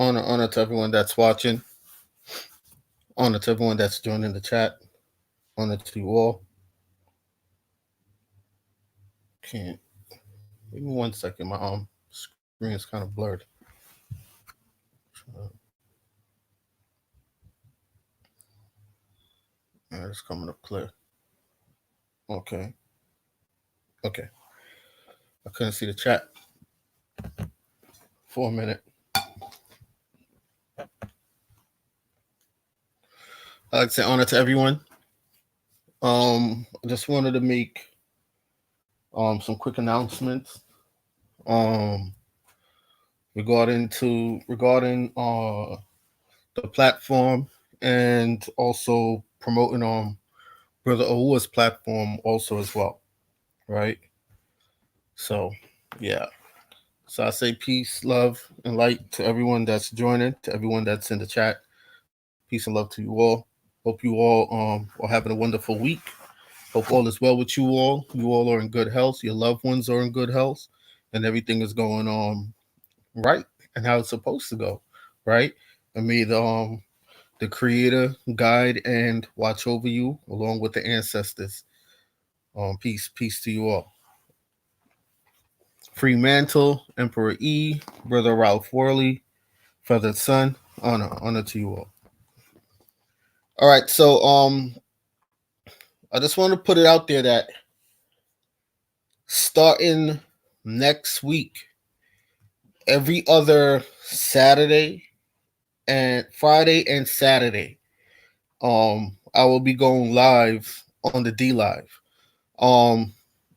Honor to everyone that's watching. Honor to everyone that's joining the chat. Honor to you all. Can't give me 1 second. My screen is kind of blurred. It's coming up clear. Okay. Okay. I couldn't see the chat for a minute. I'd like to say honor to everyone. I just wanted to make some quick announcements um regarding the platform, and also promoting Brother Ohua's platform also as well. Right? So yeah. So I say peace, love, and light to everyone that's joining, to everyone that's in the chat. Peace and love to you all. Hope you all are having a wonderful week. Hope all is well with you all. You all are in good health. Your loved ones are in good health, and everything is going right and how it's supposed to go, right? And may the Creator guide and watch over you along with the ancestors. Peace to you all. Free Mantle, Emperor E, Brother Ralph Worley, Feathered Son. Honor to you all. All right, so I just want to put it out there that starting next week, every other Saturday and Friday and Saturday, I will be going live on the DLive. Um,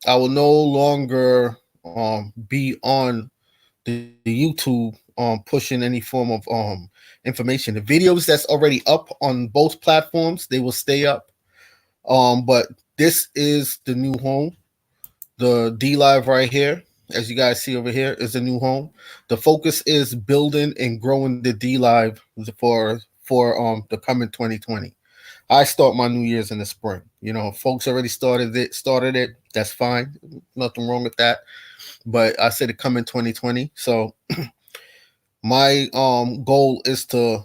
I will no longer be on the YouTube pushing any form of information. The videos that's already up on both platforms, they will stay up. But this is the new home. The DLive right here, as you guys see over here, is a new home. The focus is building and growing the DLive for the coming 2020. I start my New Year's in the spring. You know, folks already started it. That's fine. Nothing wrong with that. But I said it coming 2020. So my goal is to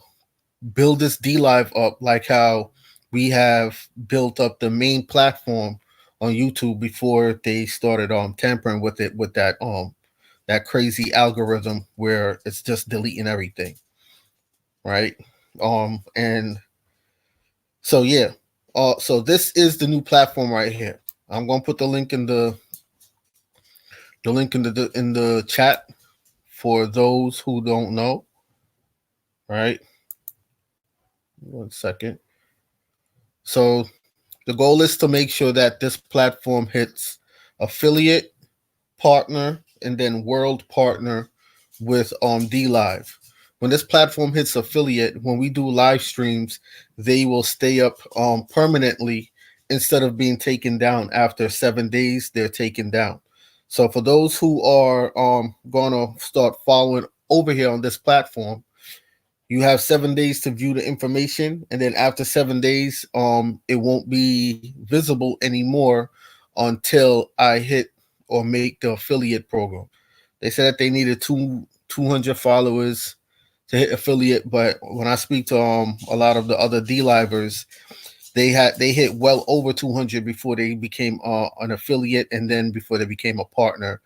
build this DLive up like how we have built up the main platform on YouTube before they started tampering with it with that crazy algorithm where it's just deleting everything, right? And so yeah, so this is the new platform right here. I'm gonna put the link in the chat for those who don't know, right? 1 second. So the goal is to make sure that this platform hits affiliate, partner, and then world partner with DLive. When this platform hits affiliate, when we do live streams, they will stay up permanently instead of being taken down after 7 days. They're taken down. So for those who are gonna start following over here on this platform, you have 7 days to view the information, and then after 7 days, it won't be visible anymore until I hit or make the affiliate program. They said that they needed 200 followers to hit affiliate, but when I speak to a lot of the other DLivers, they hit well over 200 before they became an affiliate, and then before they became a partner.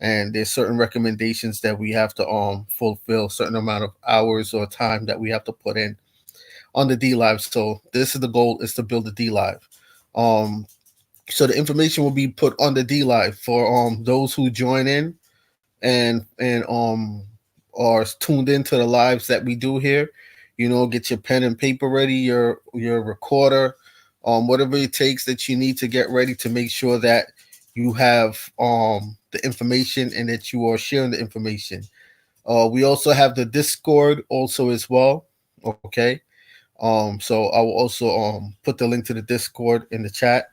And there's certain recommendations that we have to fulfill, certain amount of hours or time that we have to put in on the DLive. So this is the goal, is to build a DLive. Um, so the information will be put on the DLive for those who join in and are tuned into the lives that we do here. You know, get your pen and paper ready, your recorder, whatever it takes that you need to get ready to make sure that you have the information and that you are sharing the information. We also have the Discord also as well. Okay. So I will also put the link to the Discord in the chat.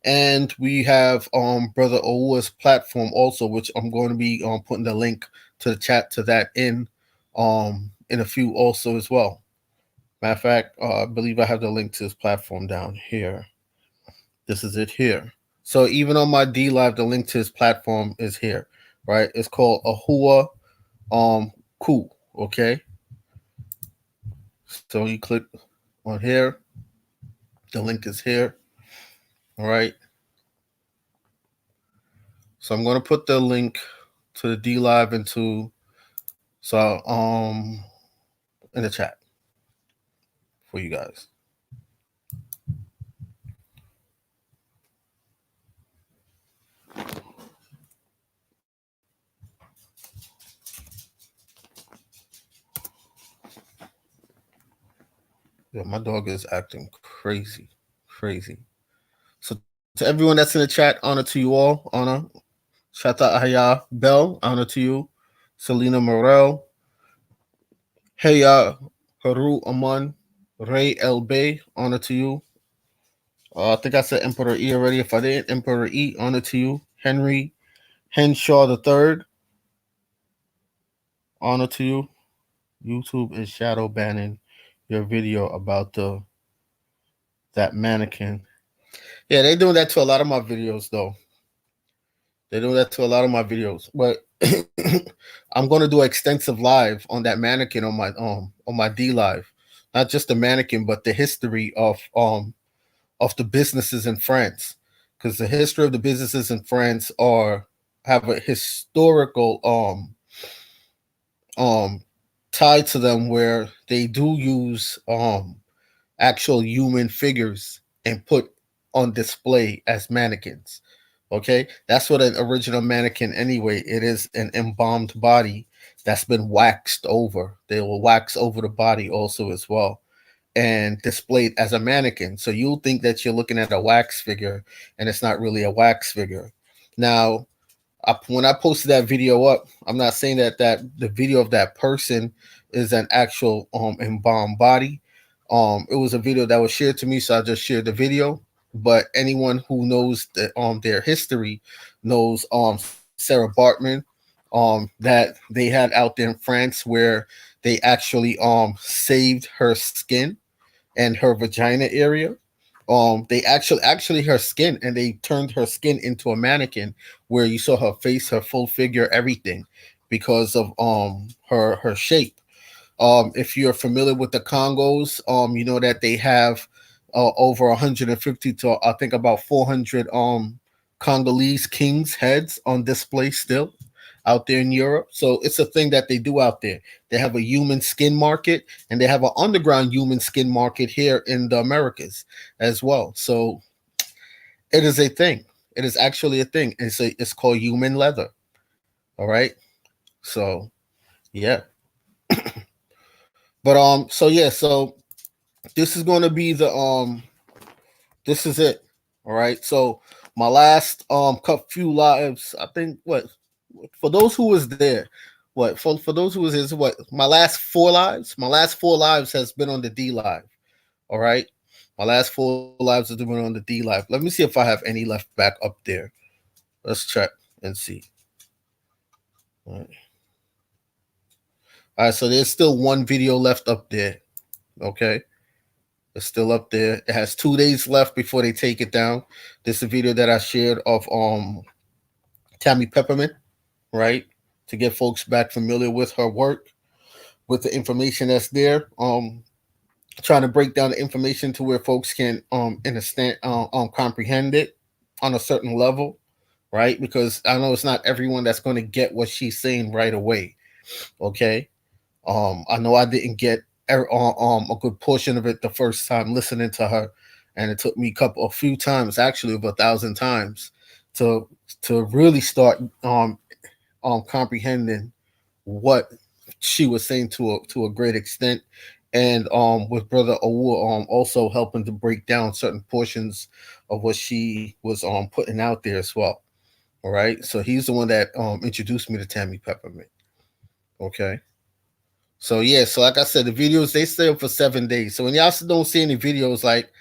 And we have Brother Oua's platform also, which I'm going to be putting the link to the chat to that in a few also as well. Matter of fact, I believe I have the link to his platform down here. This is it here. So even on my DLive, the link to his platform is here, right? It's called Ahua Ku. Okay. So you click on here. The link is here. All right. So I'm gonna put the link to the DLive in the chat for you guys. Yeah, my dog is acting crazy, crazy. So to everyone that's in the chat, honor to you all. Honor. Shata Ahaya Bell, honor to you. Selena Morel. Heya Haru Aman. Ray El Bay, honor to you. I think I said Emperor E already. If I didn't, Emperor E, honor to you. Henry Henshaw the Third, honor to you. YouTube is shadow banning your video about the that mannequin. Yeah, they doing that to a lot of my videos though. They do that to a lot of my videos. But I'm gonna do an extensive live on that mannequin on my DLive. Not just the mannequin, but the history of the businesses in France. Because the history of the businesses in France are have a historical um tie to them where they do use actual human figures and put on display as mannequins. Okay, that's what an original mannequin anyway. It is an embalmed body that's been waxed over. They will wax over the body also as well and displayed as a mannequin. So you'll think that you're looking at a wax figure and it's not really a wax figure. Now, when I posted that video up, I'm not saying that the video of that person is an actual embalmed body. It was a video that was shared to me, so I just shared the video. But anyone who knows their history knows Sarah Bartman that they had out there in France where they actually saved her skin and her vagina area. They actually her skin, and they turned her skin into a mannequin where you saw her face, her full figure, everything, because of her shape. If you're familiar with the Congos, you know that they have over 150 to I think about 400 Congolese kings' heads on display still out there in Europe. So it's a thing that they do out there. They have a human skin market, and they have an underground human skin market here in the Americas as well. So it is a thing. It is actually a thing. It's called human leather. All right. So yeah. But so yeah, so this is going to be the this is it. All right. So my last few lives, I think what for those who was there, what for those who was is what my last four lives has been on the DLive. All right. My last four lives has been on the DLive. Let me see if I have any left back up there. Let's check and see. All right. All right, so there's still one video left up there. Okay. It's still up there. It has 2 days left before they take it down. This is a video that I shared of Tammy Peppermint, right? To get folks back familiar with her work, with the information that's there. Trying to break down the information to where folks can understand comprehend it on a certain level, right? Because I know it's not everyone that's going to get what she's saying right away. Okay. I know I didn't get a good portion of it the first time listening to her, and it took me a few times, actually over 1,000 times, to really start comprehending what she was saying to a great extent, and with Brother Awu also helping to break down certain portions of what she was putting out there as well. All right, so he's the one that introduced me to Tammy Peppermint. Okay. So yeah, so like I said, the videos they stay up for 7 days. So when y'all don't see any videos, like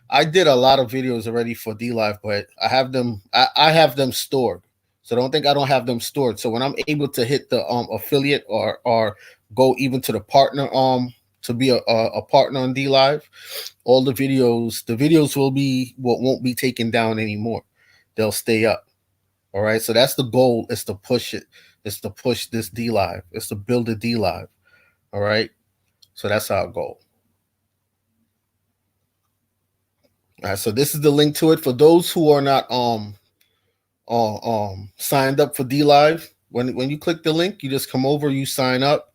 I did a lot of videos already for DLive, but I have them stored. So don't think I don't have them stored. So when I'm able to hit the affiliate or go even to the partner to be a partner on DLive, all the videos will be what won't be taken down anymore. They'll stay up. All right. So that's the goal, is to push it. It's to push this DLive. It's to build a DLive. All right. So that's our goal. All right, so this is the link to it for those who are not signed up for DLive. When you click the link, you just come over, you sign up.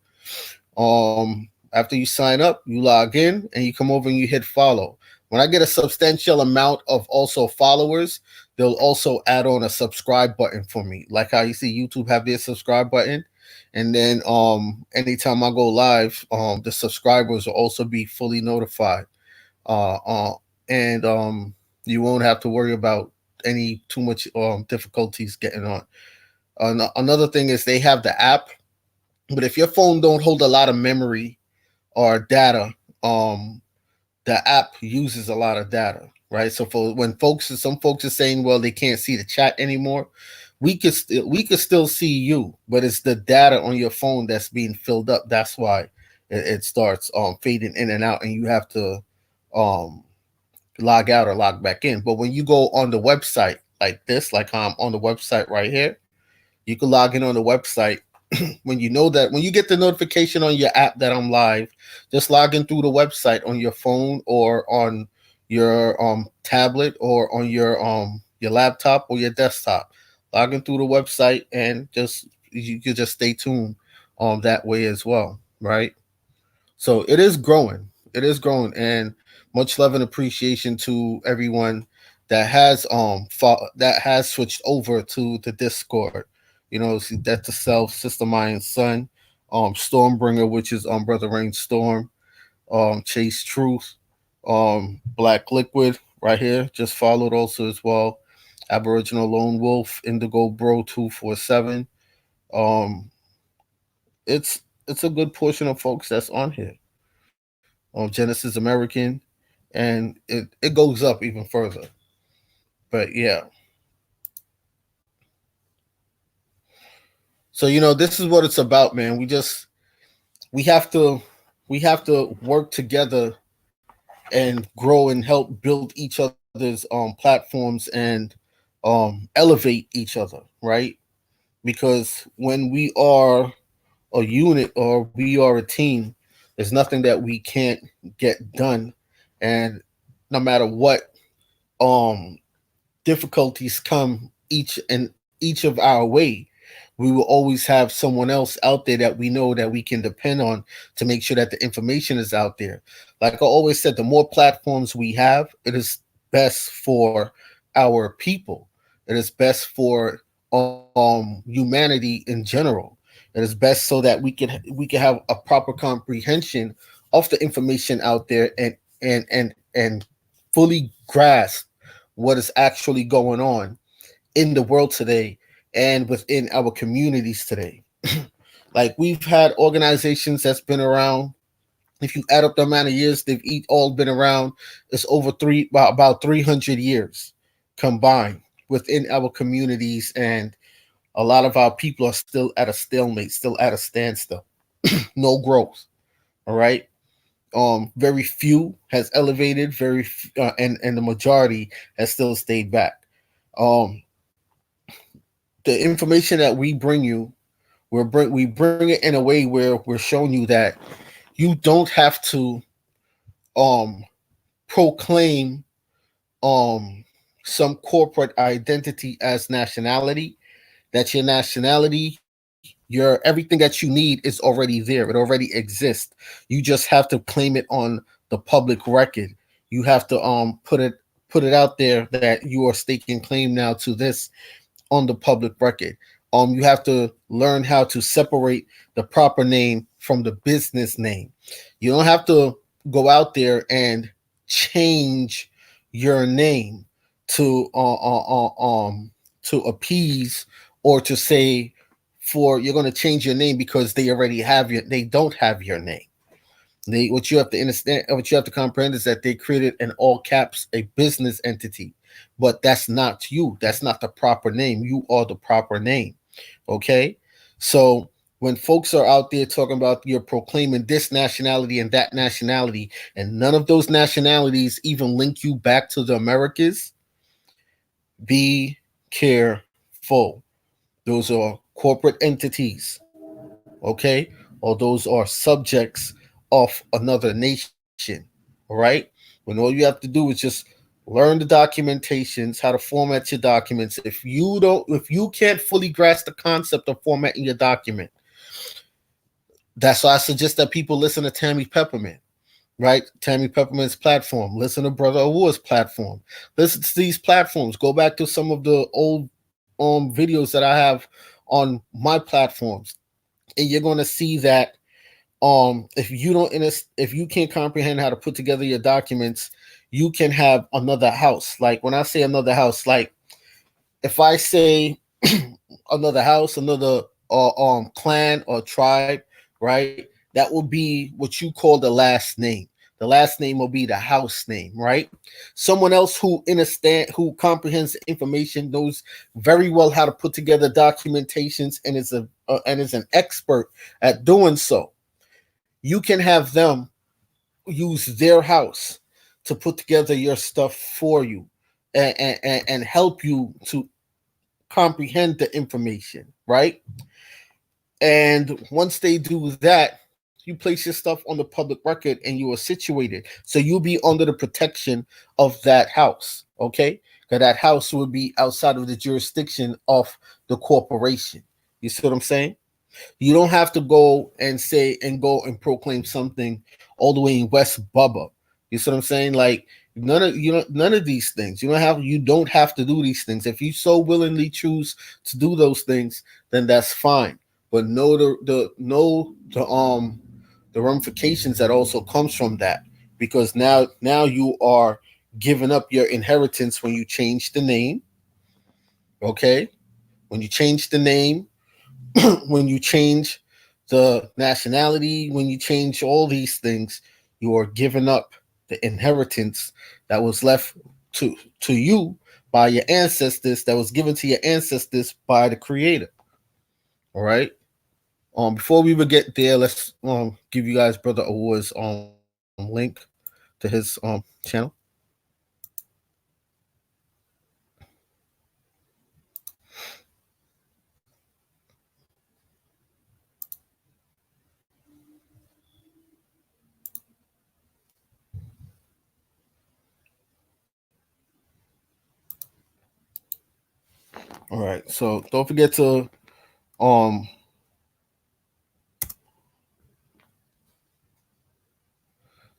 After you sign up, you log in and you come over and you hit follow. When I get a substantial amount of also followers, they'll also add on a subscribe button for me. Like how you see YouTube have their subscribe button. And then anytime I go live, the subscribers will also be fully notified. Uh, uh and you won't have to worry about any too much difficulties getting on. Another thing is they have the app, but if your phone don't hold a lot of memory or data, um, the app uses a lot of data, right? So for when some folks are saying, well, they can't see the chat anymore, we could still see you, but it's the data on your phone that's being filled up. That's why it starts fading in and out, and you have to um log out or log back in. But when you go on the website like this, like I'm on the website right here, you can log in on the website. When you know that when you get the notification on your app that I'm live, just log in through the website on your phone or on your tablet or on your laptop or your desktop. Log in through the website and just you can just stay tuned that way as well, right? So it is growing. It is growing, and much love and appreciation to everyone that has switched over to the Discord. You know, see that's the self, Sister Mayan Son, Stormbringer, which is Brother Rain Storm, Chase Truth, Black Liquid right here, just followed also as well. Aboriginal Lone Wolf, Indigo Bro 247. Um, it's a good portion of folks that's on here. Genesis American, and it goes up even further. But yeah, so this is what it's about, man. We have to we have to work together and grow and help build each other's platforms and elevate each other, right? Because when we are a unit or we are a team, there's nothing that we can't get done, and no matter what um difficulties come each of our way, we will always have someone else out there that we know that we can depend on to make sure that the information is out there. Like I always said, the more platforms we have, it is best for our people. It is best for humanity in general. It is best so that we can have a proper comprehension of the information out there and fully grasp what is actually going on in the world today and within our communities today. Like we've had organizations that's been around. If you add up the amount of years all been around, it's over about 300 years combined within our communities, and a lot of our people are still at a stalemate, still at a standstill, no growth. All right. Very few has elevated, and the majority has still stayed back. Um, the information that we bring you, we bring it in a way where we're showing you that you don't have to um proclaim some corporate identity as nationality. That your nationality, your everything that you need is already there. It already exists. You just have to claim it on the public record. You have to put it out there that you are staking claim now to this on the public record. You have to learn how to separate the proper name from the business name. You don't have to go out there and change your name to to appease or to say for you're going to change your name because they don't have your name. What you have to understand, what you have to comprehend is that they created in all caps a business entity, but that's not you. That's not the proper name. You are the proper name. Okay, so when folks are out there talking about you're proclaiming this nationality and that nationality, and none of those nationalities even link you back to the Americas, be careful. Those are corporate entities, okay? Or those are subjects of another nation, all right? When all you have to do is just Learn the documentations, how to format your documents. If you can't fully grasp the concept of formatting your document, that's why I suggest that people listen to Tammy Peppermint, right? Tammy Peppermint's platform. Listen to Brother Award's platform. Listen to these platforms. Go back to some of the old videos that I have on my platforms, and you're going to see that if you can't comprehend how to put together your documents, you can have another house. Like when I say another house, like if I say another house, another clan or tribe, right? That will be what you call the last name. The last name will be the house name, right? Someone else who comprehends the information, knows very well how to put together documentations, and is an expert at doing so. You can have them use their house to put together your stuff for you, and help you to comprehend the information, right? And once they do that, you place your stuff on the public record and you are situated. So you'll be under the protection of that house, okay? Because that house will be outside of the jurisdiction of the corporation. You see what I'm saying? You don't have to go and proclaim something all the way in West Bubba. You see what I'm saying? Like none of these things. You don't have to do these things. If you so willingly choose to do those things, then that's fine. But know the ramifications that also comes from that, because now you are giving up your inheritance when you change the name. Okay, when you change the name, when you change the nationality, when you change all these things, you are giving up the inheritance that was left to you by your ancestors, that was given to your ancestors by the creator. All right. Before we would get there, let's give you guys Brother Award's link to his channel. All right. So don't forget um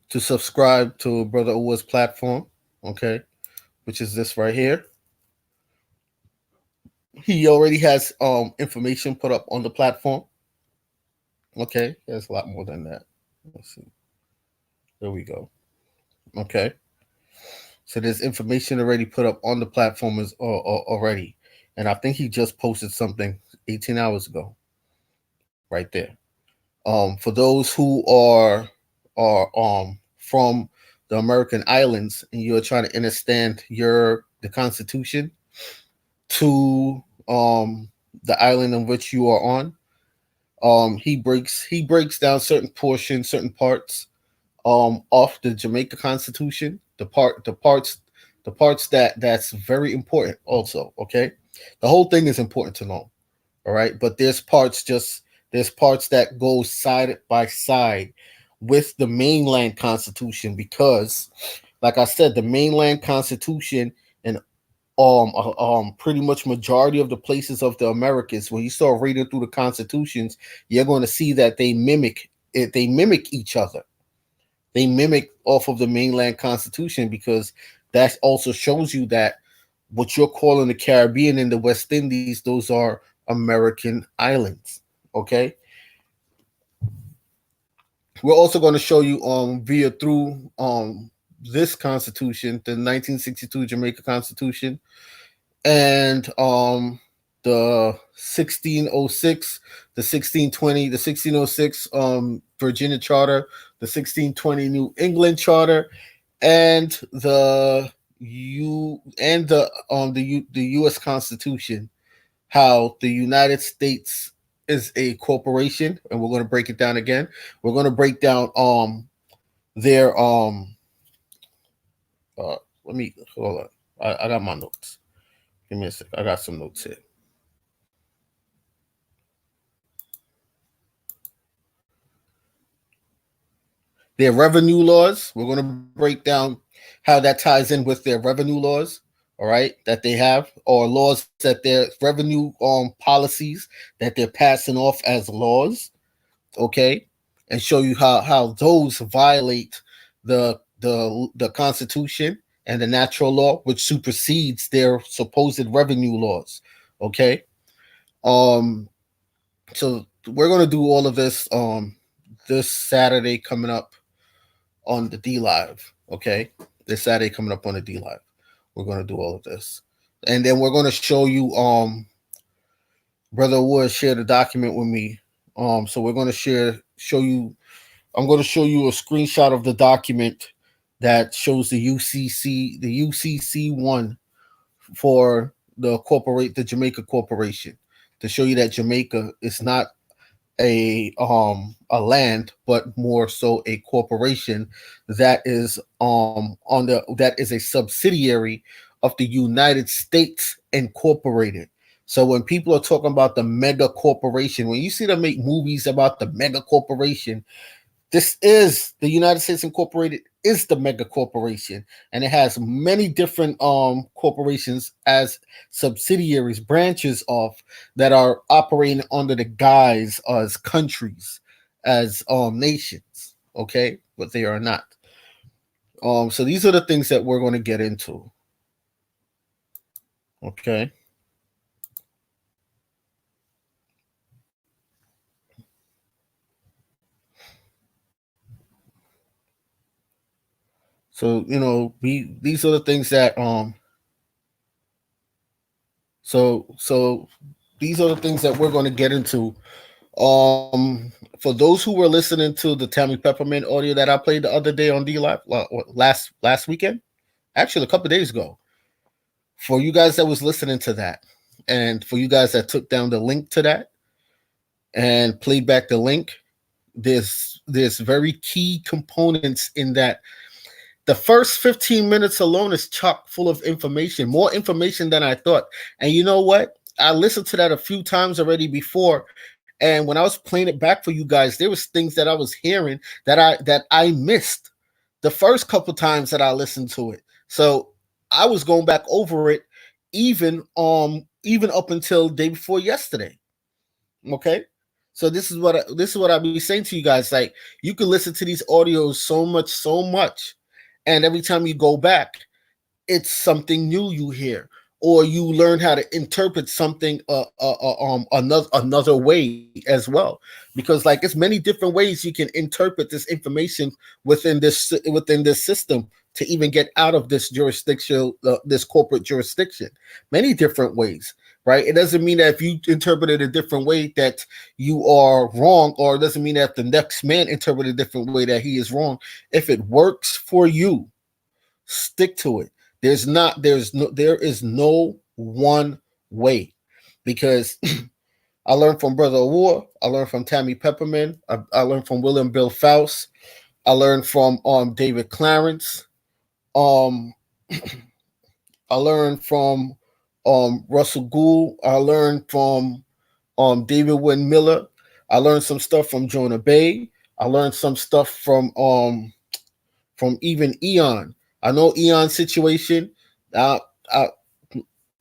to subscribe to Brother Award's platform. Okay, which is this right here. He already has information put up on the platform. Okay, there's a lot more than that. Let's see. There we go. Okay, so there's information already put up on the platform already, and I think he just posted something 18 hours ago, right there. For those who are from the American islands and you're trying to understand the Constitution to the island in which you are on, he breaks down certain portions, certain parts off the Jamaica Constitution, the parts that's very important also, okay? The whole thing is important to know, all right? But there's parts that go side by side with the mainland Constitution, because like I said, the mainland Constitution and pretty much majority of the places of the Americas, when you start reading through the constitutions, you're going to see that they mimic each other. They mimic off of the mainland Constitution, because that also shows you that what you're calling the Caribbean and the West Indies, those are American islands. Okay. We're also going to show you via through this Constitution, the 1962 Jamaica Constitution, and the 1606, the 1620, the 1606 Virginia Charter, the 1620 New England Charter, and the U.S. Constitution. How the United States is a corporation, and we're going to break it down again. We're going to break down their let me hold on. I got my notes. Give me a sec. I got some notes here. their revenue laws. We're going to break down how that ties in with their revenue laws. All right, that they have, or laws that their revenue policies that they're passing off as laws. Okay, and show you how those violate the Constitution and the natural law, which supersedes their supposed revenue laws. Okay, um, so we're gonna do all of this this Saturday coming up on the DLive. Okay, this Saturday coming up on the DLive, we're gonna do all of this, and then we're gonna show you Brother Wood shared a document with me. So we're gonna show you. I'm gonna show you a screenshot of the document that shows the UCC one for the Jamaica Corporation, to show you that Jamaica is not a land, but more so a corporation that is that is a subsidiary of the United States Incorporated. So when people are talking about the mega corporation, when you see them make movies about the mega corporation, this is the United States Incorporated is the mega corporation, and it has many different corporations as subsidiaries, branches of that are operating under the guise as countries, as nations. Okay, but they are not. So these are the things that we're going to get into. Okay. So we these are the things that so these are the things that we're going to get into. For those who were listening to the Tammy Peppermint audio that I played the other day on DLive last weekend, actually a couple of days ago, for you guys that was listening to that, and for you guys that took down the link to that and played back the link, there's very key components in that. The first 15 minutes alone is chock full of information, more information than I thought. And you know what? I listened to that a few times already before, and when I was playing it back for you guys, there was things that I was hearing that I missed the first couple times that I listened to it. So I was going back over it, even up until day before yesterday. Okay, so this is what I'll be saying to you guys. Like, you can listen to these audios so much, and every time you go back, it's something new you hear, or you learn how to interpret something another way as well, because like it's many different ways you can interpret this information within this system to even get out of this jurisdiction, this corporate jurisdiction. Many different ways, right? It doesn't mean that if you interpret it a different way that you are wrong, or it doesn't mean that if the next man interpreted a different way that he is wrong. If it works for you, stick to it. There is no one way, because I learned from Brother War, I learned from Tammy Pepperman, I learned from William Bill Faust, I learned from David Clarence, um I learned from Russell Gould, I learned from David Wynn Miller, I learned some stuff from Jonah Bay, I learned some stuff from even Eon. I know Eon's situation. Uh, I,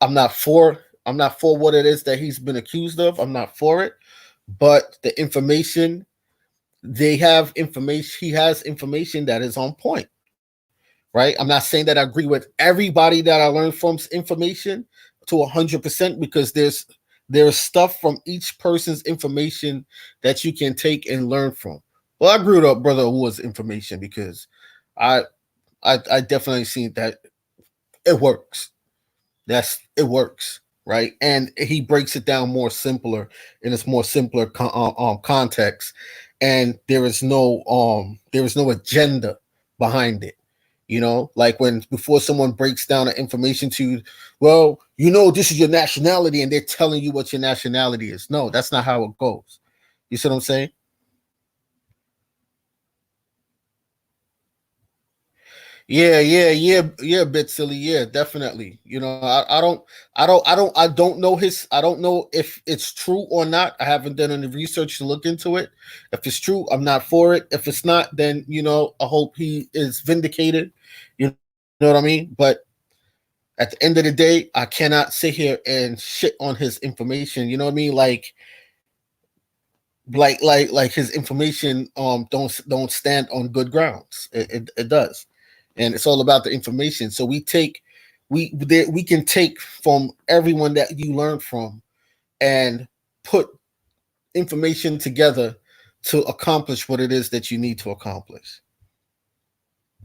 I'm not for what it is that he's been accused of. I'm not for it. But the information they have information he has information that is on point. Right? I'm not saying that I agree with everybody that I learned from information to 100%, because there's stuff from each person's information that you can take and learn from. Well, I grew up Brother Wood's information, because I I definitely seen that it works. It works, right? And he breaks it down more simpler in its more simpler context, and there is no agenda behind it. Like when before someone breaks down the information to you, well, this is your nationality, and they're telling you what your nationality is. No, that's not how it goes. You see what I'm saying? Yeah, bit silly. Yeah, definitely. I don't know I don't know if it's true or not. I haven't done any research to look into it. If it's true, I'm not for it. If it's not, then I hope he is vindicated. You know what I mean? But at the end of the day, I cannot sit here and shit on his information. You know what I mean? Like his information don't stand on good grounds. It does, and it's all about the information. So we can take from everyone that you learn from and put information together to accomplish what it is that you need to accomplish.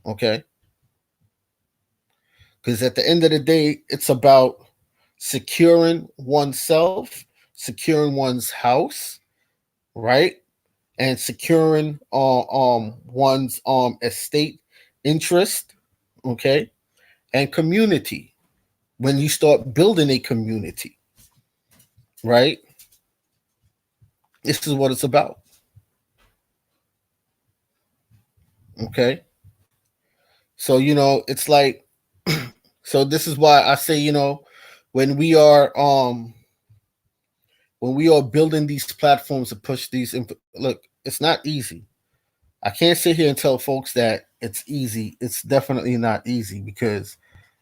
Okay, because at the end of the day, it's about securing oneself, securing one's house, right? And securing one's estate interest, okay, and community. When you start building a community, right? This is what it's about, okay. So it's like, so this is why I say, when we are um when we are building these platforms to push look, it's not easy. I can't sit here and tell folks that it's easy. It's definitely not easy because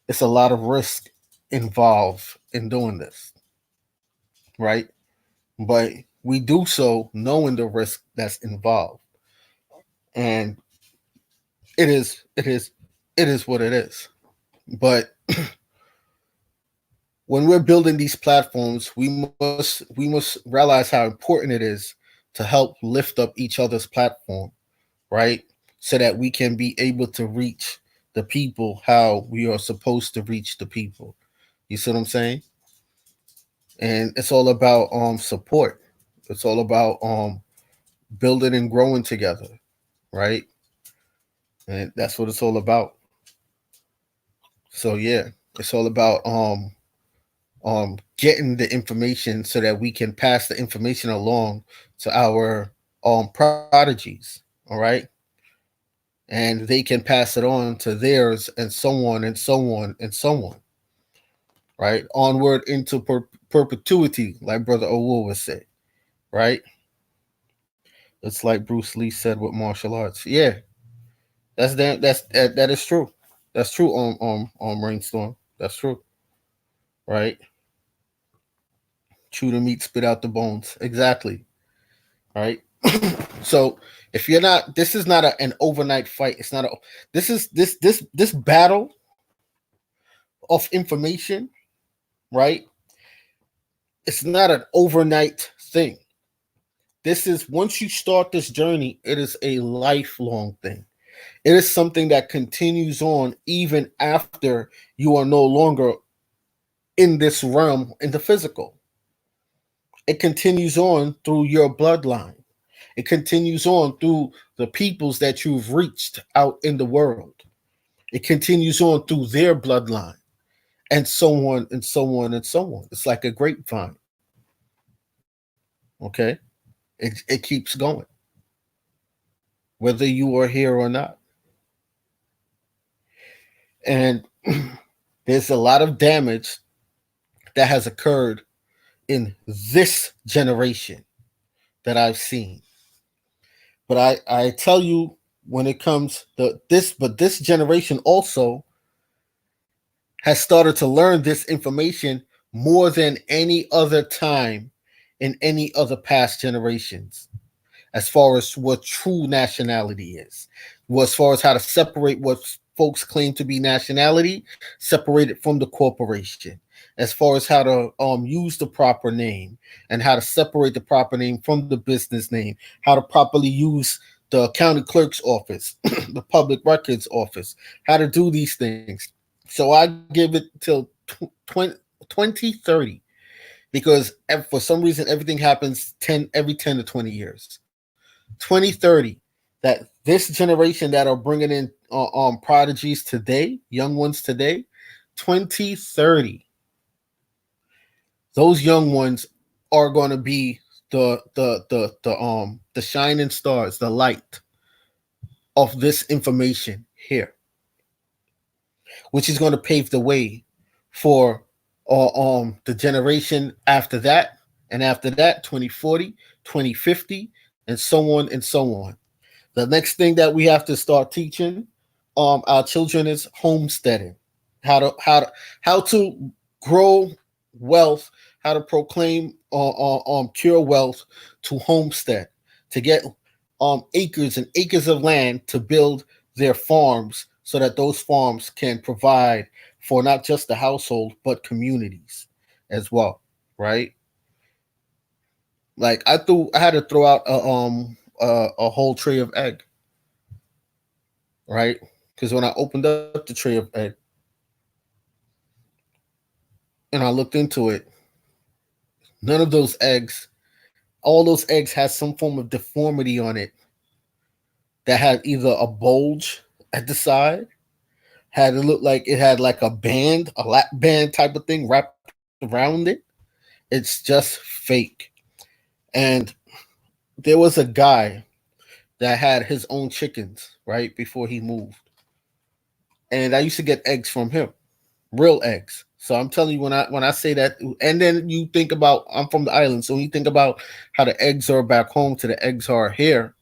it's a lot of risk involved in doing this, right? But we do so knowing the risk that's involved, and it is what it is. But when we're building these platforms, we must realize how important it is to help lift up each other's platform, right? So that we can be able to reach the people how we are supposed to reach the people. You see what I'm saying? And it's all about support. It's all about building and growing together, right? And that's what it's all about. So yeah, it's all about getting the information so that we can pass the information along to our prodigies, all right? And they can pass it on to theirs, and so on and so on and so on, right? Onward into perpetuity, like Brother Owo would say, right? It's like Bruce Lee said with martial arts. Yeah, that is true. That's true on Rainstorm. That's true, right? Chew the meat, spit out the bones. Exactly, right? So if you're not, this is not an overnight fight. It's not a. This battle of information, right? It's not an overnight thing. This is, once you start this journey, it is a lifelong thing. It is something that continues on even after you are no longer in this realm in the physical. It continues on through your bloodline. It continues on through the peoples that you've reached out in the world. It continues on through their bloodline, and so on and so on and so on. It's like a grapevine. Okay? It keeps going, whether you are here or not. And there's a lot of damage that has occurred in this generation that I've seen. But I tell you, when it comes to this generation also has started to learn this information more than any other time in any other past generations, as far as what true nationality is, as far as how to separate what folks claim to be nationality, separate it from the corporation, as far as how to use the proper name, and how to separate the proper name from the business name, how to properly use the county clerk's office, the public records office, how to do these things. So I give it till 2030, because for some reason everything happens every 10 to 20 years. 2030, that this generation that are bringing in prodigies today, young ones today, 2030, those young ones are going to be the shining stars, the light of this information here. which is going to pave the way for the generation after that, and after that 2040, 2050, and so on and so on. The next thing that we have to start teaching our children is homesteading. How to grow wealth, how to proclaim pure wealth to homestead, to get acres and acres of land to build their farms so that those farms can provide for not just the household but communities as well, right? Like I had to throw out a whole tray of egg, right? Because when I opened up the tray of egg and I looked into it, none of those eggs, all those eggs had some form of deformity on it that had either a bulge at the side, had it look like it had like a band, a lap band type of thing wrapped around it. It's just fake. And there was a guy that had his own chickens, right, before he moved. And I used to get eggs from him, real eggs. So I'm telling you, when I say that, and then you think about, I'm from the island, so when you think about how the eggs are back home to the eggs are here,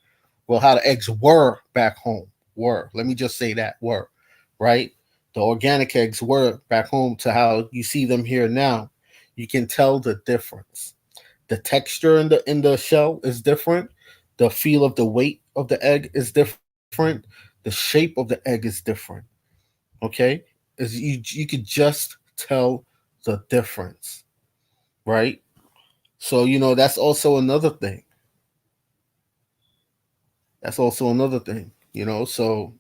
well, how the eggs were back home, were. Let me just say that, were, right? The organic eggs were back home to how you see them here now. You can tell the difference. The texture in the shell is different. The feel of the weight of the egg is different. The shape of the egg is different. Okay, is you could just tell the difference, right? So that's also another thing. That's also another thing. So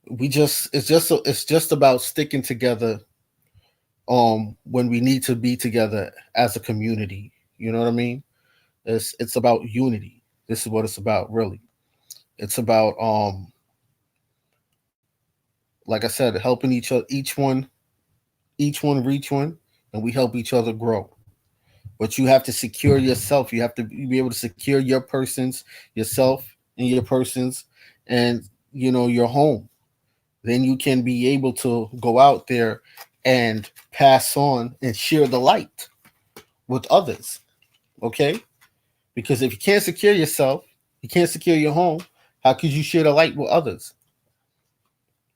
it's just about sticking together when we need to be together as a community. You know what I mean? It's about unity. This is what it's about, really. It's about like I said, helping each one reach one, and we help each other grow. But you have to secure yourself. You have to be able to secure your persons, yourself, and your persons, and your home. Then you can be able to go out there and pass on and share the light with others. Okay? Because if you can't secure yourself, you can't secure your home, how could you share the light with others?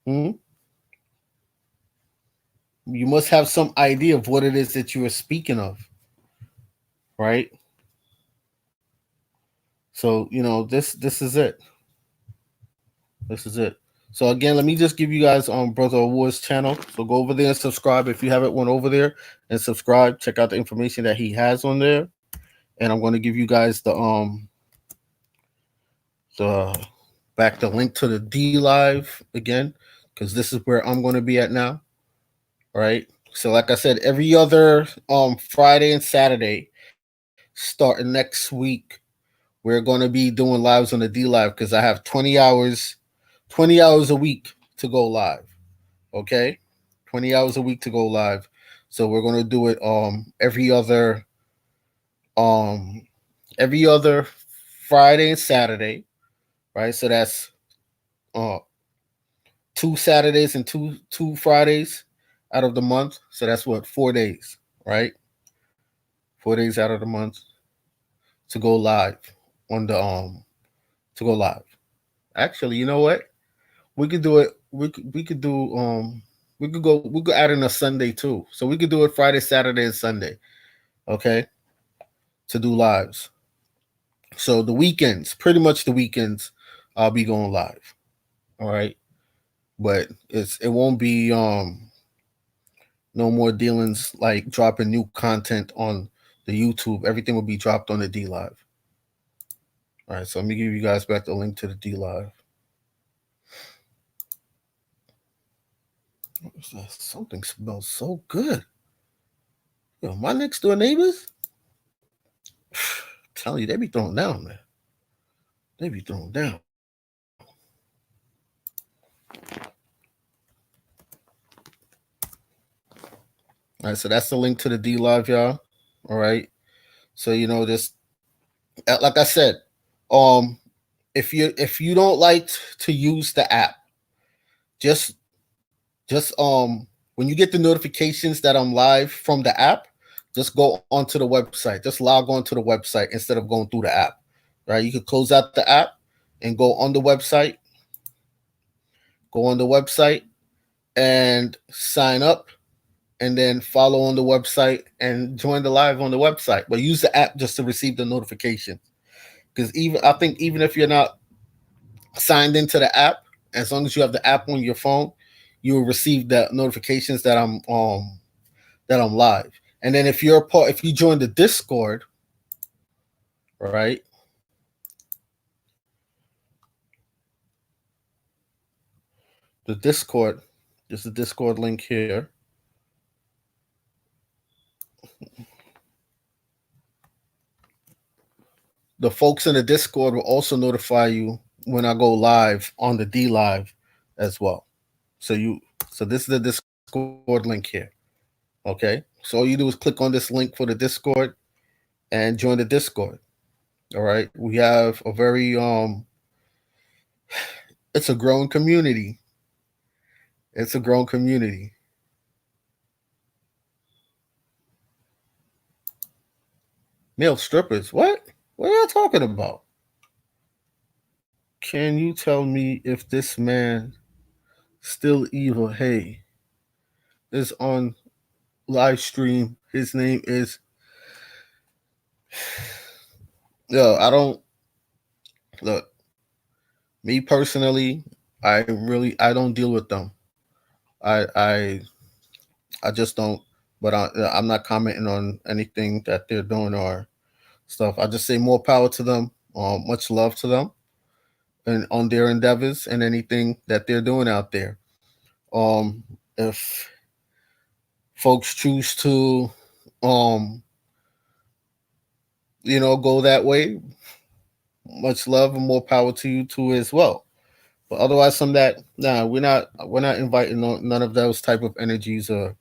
Hmm? You must have some idea of what it is that you are speaking of, right? So, this is it. This is it. So again, let me just give you guys Brother Awards channel. So go over there and subscribe if you haven't went over there and subscribe. Check out the information that he has on there. And I'm going to give you guys the back the link to the DLive again, because this is where I'm going to be at now. Right. So like I said, every other Friday and Saturday, starting next week, we're going to be doing lives on the DLive because I have 20 hours a week to go live. Okay, 20 hours a week to go live. So we're gonna do it um every other Friday and Saturday, right? So that's uh 2 Saturdays and two Fridays out of the month. So that's what, 4 days, right? 4 days out of the month to go live on the to go live. Actually, you know what? We could do it. We could do we could add in a Sunday too. So we could do it Friday, Saturday, and Sunday. Okay, to do lives. So the weekends, pretty much the weekends, I'll be going live. All right, but it won't be no more dealings like dropping new content on the YouTube. Everything will be dropped on the DLive. All right, so let me give you guys back the link to the DLive. Something smells so good. Yo, my next door neighbors, I'm telling you, they be throwing down, man. They be throwing down. All right, so that's the link to the DLive, y'all. All right. So this, like I said, um, if you don't like to use the app, just just when you get the notifications that I'm live from the app, just go onto the website. Just log on to the website instead of going through the app. Right? You could close out the app and go on the website. Go on the website and sign up, and then follow on the website and join the live on the website. But use the app just to receive the notifications. Because even I think even if you're not signed into the app, as long as you have the app on your phone, you will receive the notifications that I'm live. And then if you join the Discord, right? The Discord, there's a Discord link here. The folks in the Discord will also notify you when I go live on the DLive as well. So this is the Discord link here. Okay. So all you do is click on this link for the Discord and join the Discord. All right. We have a very it's a growing community. It's a growing community. Male strippers. What? What are y'all talking about? Can you tell me if this man still evil? Hey, is on live stream. His name is Yo, I don't look, me personally, I don't deal with them. I I I just don't. But I'm not commenting on anything that they're doing or stuff. I just say more power to them. Much love to them and on their endeavors and anything that they're doing out there. If folks choose to, um, go that way, much love and more power to you too as well. But otherwise, from that, nah, we're not inviting none of those type of energies or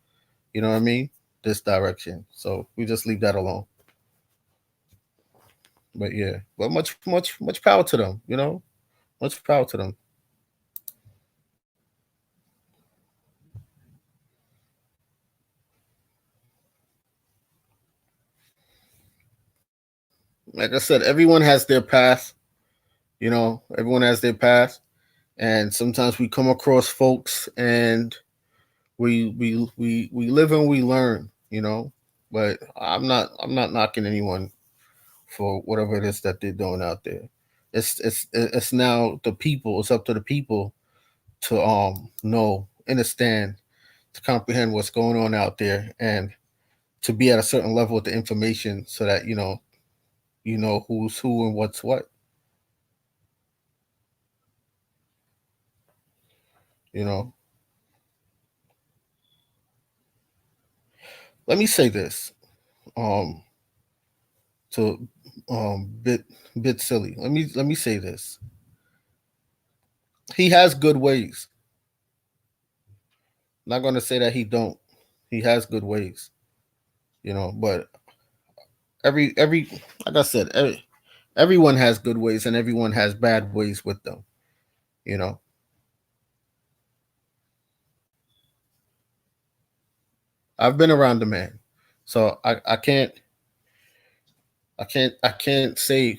you know what I mean, this direction. So we just leave that alone. But yeah, but much power to them. Much power to them. Like I said, everyone has their path. Everyone has their path, and sometimes we come across folks and we live and we learn. But I'm not knocking anyone for whatever it is that they're doing out there. It's now the people. It's up to the people to know, understand, to comprehend what's going on out there, and to be at a certain level with the information, so that you know who's who and what's what. You know. Let me say this. Um, to bit silly. Let me say this. He has good ways. I'm not gonna say that he don't. He has good ways. But every like I said, everyone has good ways and everyone has bad ways with them. You know. I've been around the man, so I can't say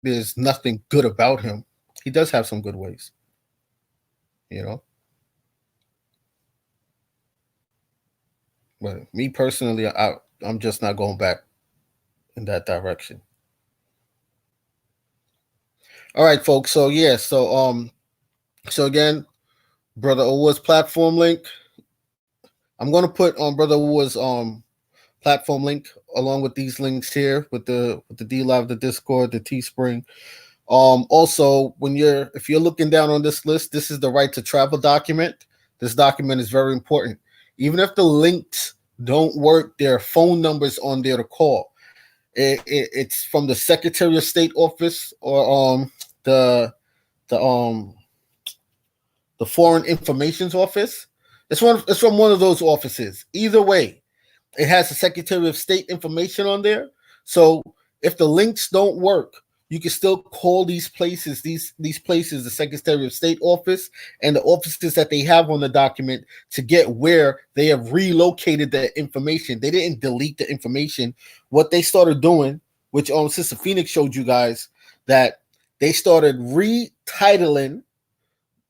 there's nothing good about him. He does have some good ways. You know. But me personally, I'm just not going back in that direction. All right, folks. So yeah, so again, Brother Owa's platform link. I'm gonna put on Brother Owa's platform link along with these links here with the DLive, the Discord, the Teespring. Also, if you're looking down on this list, this is the right to travel document. This document is very important. Even if the links don't work, there are phone numbers on there to call. It's from the Secretary of State office or the the um the Foreign Information's office. It's from one of those offices. Either way, it has the Secretary of State information on there. So if the links don't work, you can still call these places, these places, the Secretary of State office and the offices that they have on the document to get where they have relocated the information. They didn't delete the information. What they started doing, which Sister Phoenix showed you guys, that they started retitling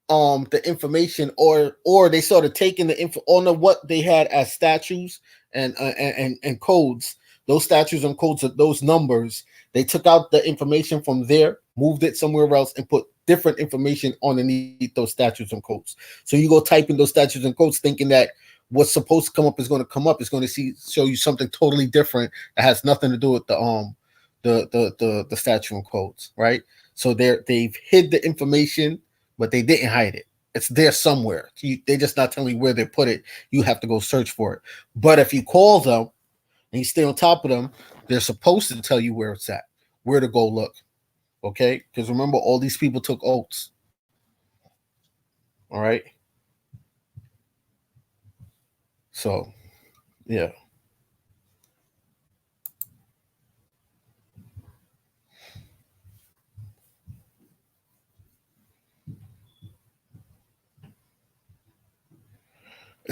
the information, or they started taking the info on what they had as statutes and codes, those statutes and codes of those numbers. They took out the information from there, moved it somewhere else, and put different information underneath those statutes and codes. So you go type in those statutes and codes thinking that what's supposed to come up is going to come up. It's going to show you something totally different that has nothing to do with the statute and codes, right? So they've hid the information, but they didn't hide it. It's there somewhere. They're just not telling you where they put it. You have to go search for it. But if you call them and you stay on top of them, they're supposed to tell you where it's at, where to go look. Okay? Because remember, all these people took oaths. All right? So, yeah.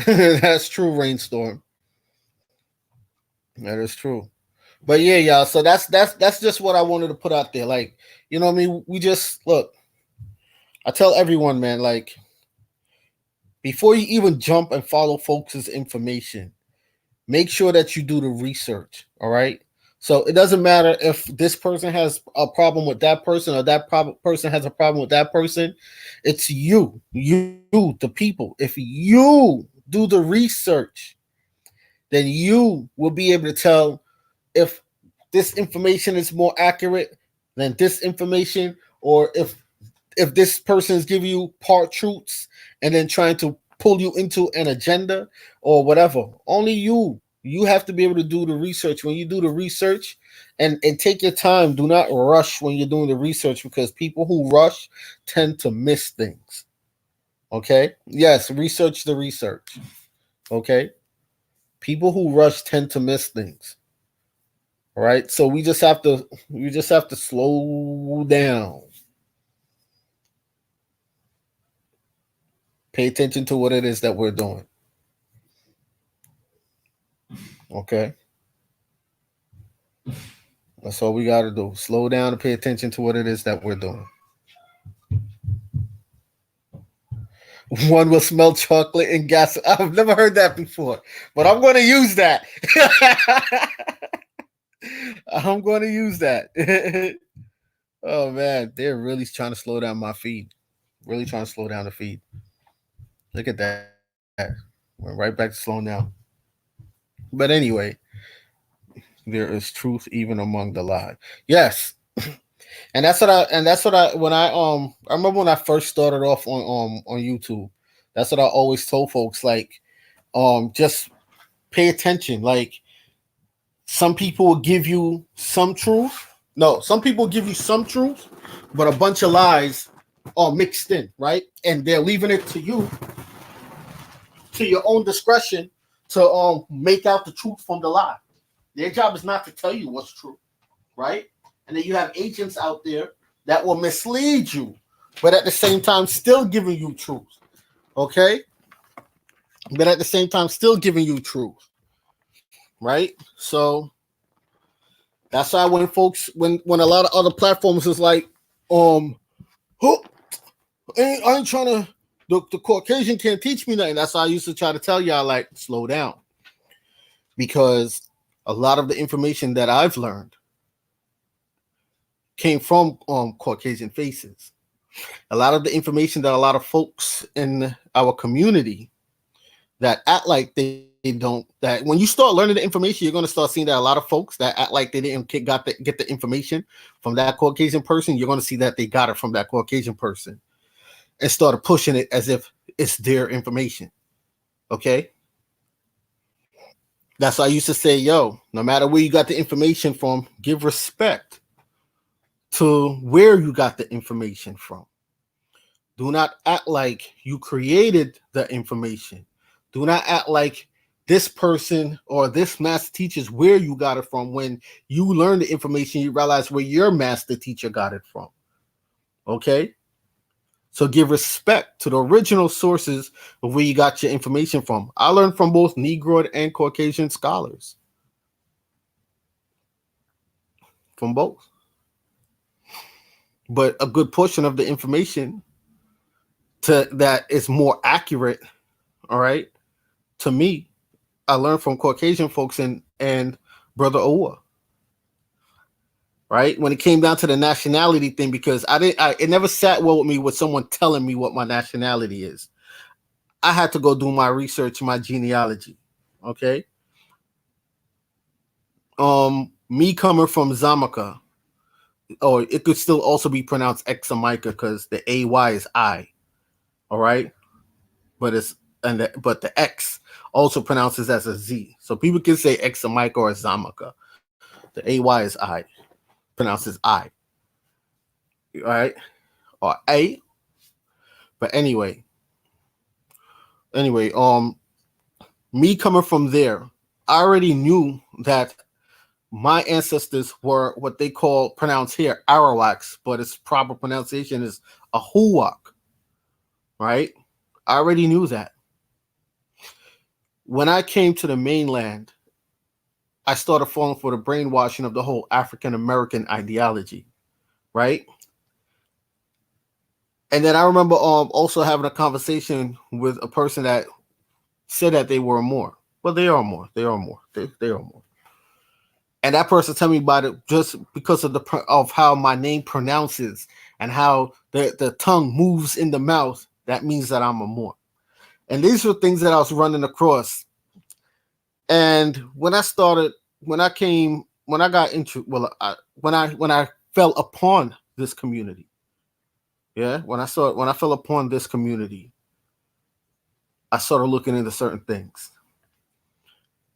That's true, Rainstorm. That is true. But yeah, y'all. So that's just what I wanted to put out there. Like, you know what I mean? We just look. I tell everyone, man, like, before you even jump and follow folks' information, make sure that you do the research. All right. So it doesn't matter if this person has a problem with that person or that person has a problem with that person. It's you, the people. If you do the research, then you will be able to tell if this information is more accurate than this information, or if this person is giving you part truths and then trying to pull you into an agenda or whatever. Only you have to be able to do the research. When you do the research, and take your time, do not rush when you're doing the research, because people who rush tend to miss things. Okay? Yes, research the research. Okay? People who rush tend to miss things. All right? So we just have to slow down. Pay attention to what it is that we're doing. Okay? That's all we got to do. Slow down and pay attention to what it is that we're doing. One will smell chocolate and gas. I've never heard that before, but I'm going to use that. I'm going to use that. Oh, man. They're really trying to slow down my feed. Really trying to slow down the feed. Look at that. Went right back to slowing down. But anyway, there is truth even among the lie. Yes. And that's what I remember when I first started off on YouTube. That's what I always told folks, like, just pay attention. Like, some people will give you some truth. No, some people give you some truth, but a bunch of lies are mixed in, right? And they're leaving it to you, to your own discretion, to make out the truth from the lie. Their job is not to tell you what's true, right? And then you have agents out there that will mislead you, but at the same time still giving you truth. Okay? But at the same time still giving you truth. Right? So that's why when folks, when a lot of other platforms is like, I ain't trying to, the Caucasian can't teach me nothing. That's why I used to try to tell y'all, like, slow down. Because a lot of the information that I've learned came from Caucasian faces. A lot of the information that a lot of folks in our community that act like they don't, that when you start learning the information, you're going to start seeing that a lot of folks that act like they didn't get the information from that Caucasian person, you're going to see that they got it from that Caucasian person and started pushing it as if it's their information. Okay? That's why I used to say, yo, no matter where you got the information from, give respect to where you got the information from. Do not act like you created the information. Do not act like this person or this master teacher is where you got it from. When you learn the information, you realize where your master teacher got it from. Okay? So give respect to the original sources of where you got your information from. I learned from both Negro and Caucasian scholars. From both. But a good portion of the information that is more accurate, all right, to me, I learned from Caucasian folks and Brother Owa. Right? When it came down to the nationality thing, because it never sat well with me with someone telling me what my nationality is. I had to go do my research, my genealogy. Okay. Me coming from Zamaka, or it could still also be pronounced Examica because the AY is I. All right. But the X also pronounces as a Z. So people can say Examica or Zamaka. The AY is I. Pronounces I. All right. Or A. But anyway, me coming from there, I already knew that my ancestors were what they pronounce here Arawaks, but its proper pronunciation is Ahuwak, right? I already knew that. When I came to the mainland, I started falling for the brainwashing of the whole African American ideology, right? And then I remember also having a conversation with a person that said that they were more. Well, they are more. They are more. They are more. And that person told me about it just because of how my name pronounces and how the tongue moves in the mouth. That means that I'm a Moor. And these were things that I was running across. And when I fell upon this community, when I fell upon this community, I started looking into certain things.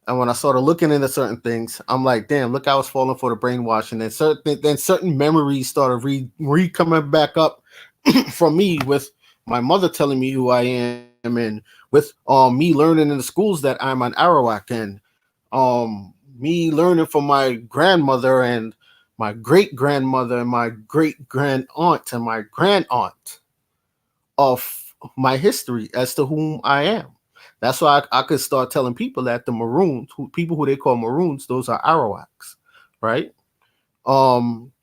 And when I started looking into certain things, I'm like, damn, look, I was falling for the brainwashing. And certain memories started coming back up from me, with my mother telling me who I am, and with me learning in the schools that I'm an Arawak, and me learning from my grandmother and my great grandmother and my great grand aunt and my grand aunt of my history as to whom I am. That's why I could start telling people that the Maroons, people who they call Maroons, those are Arawaks, right?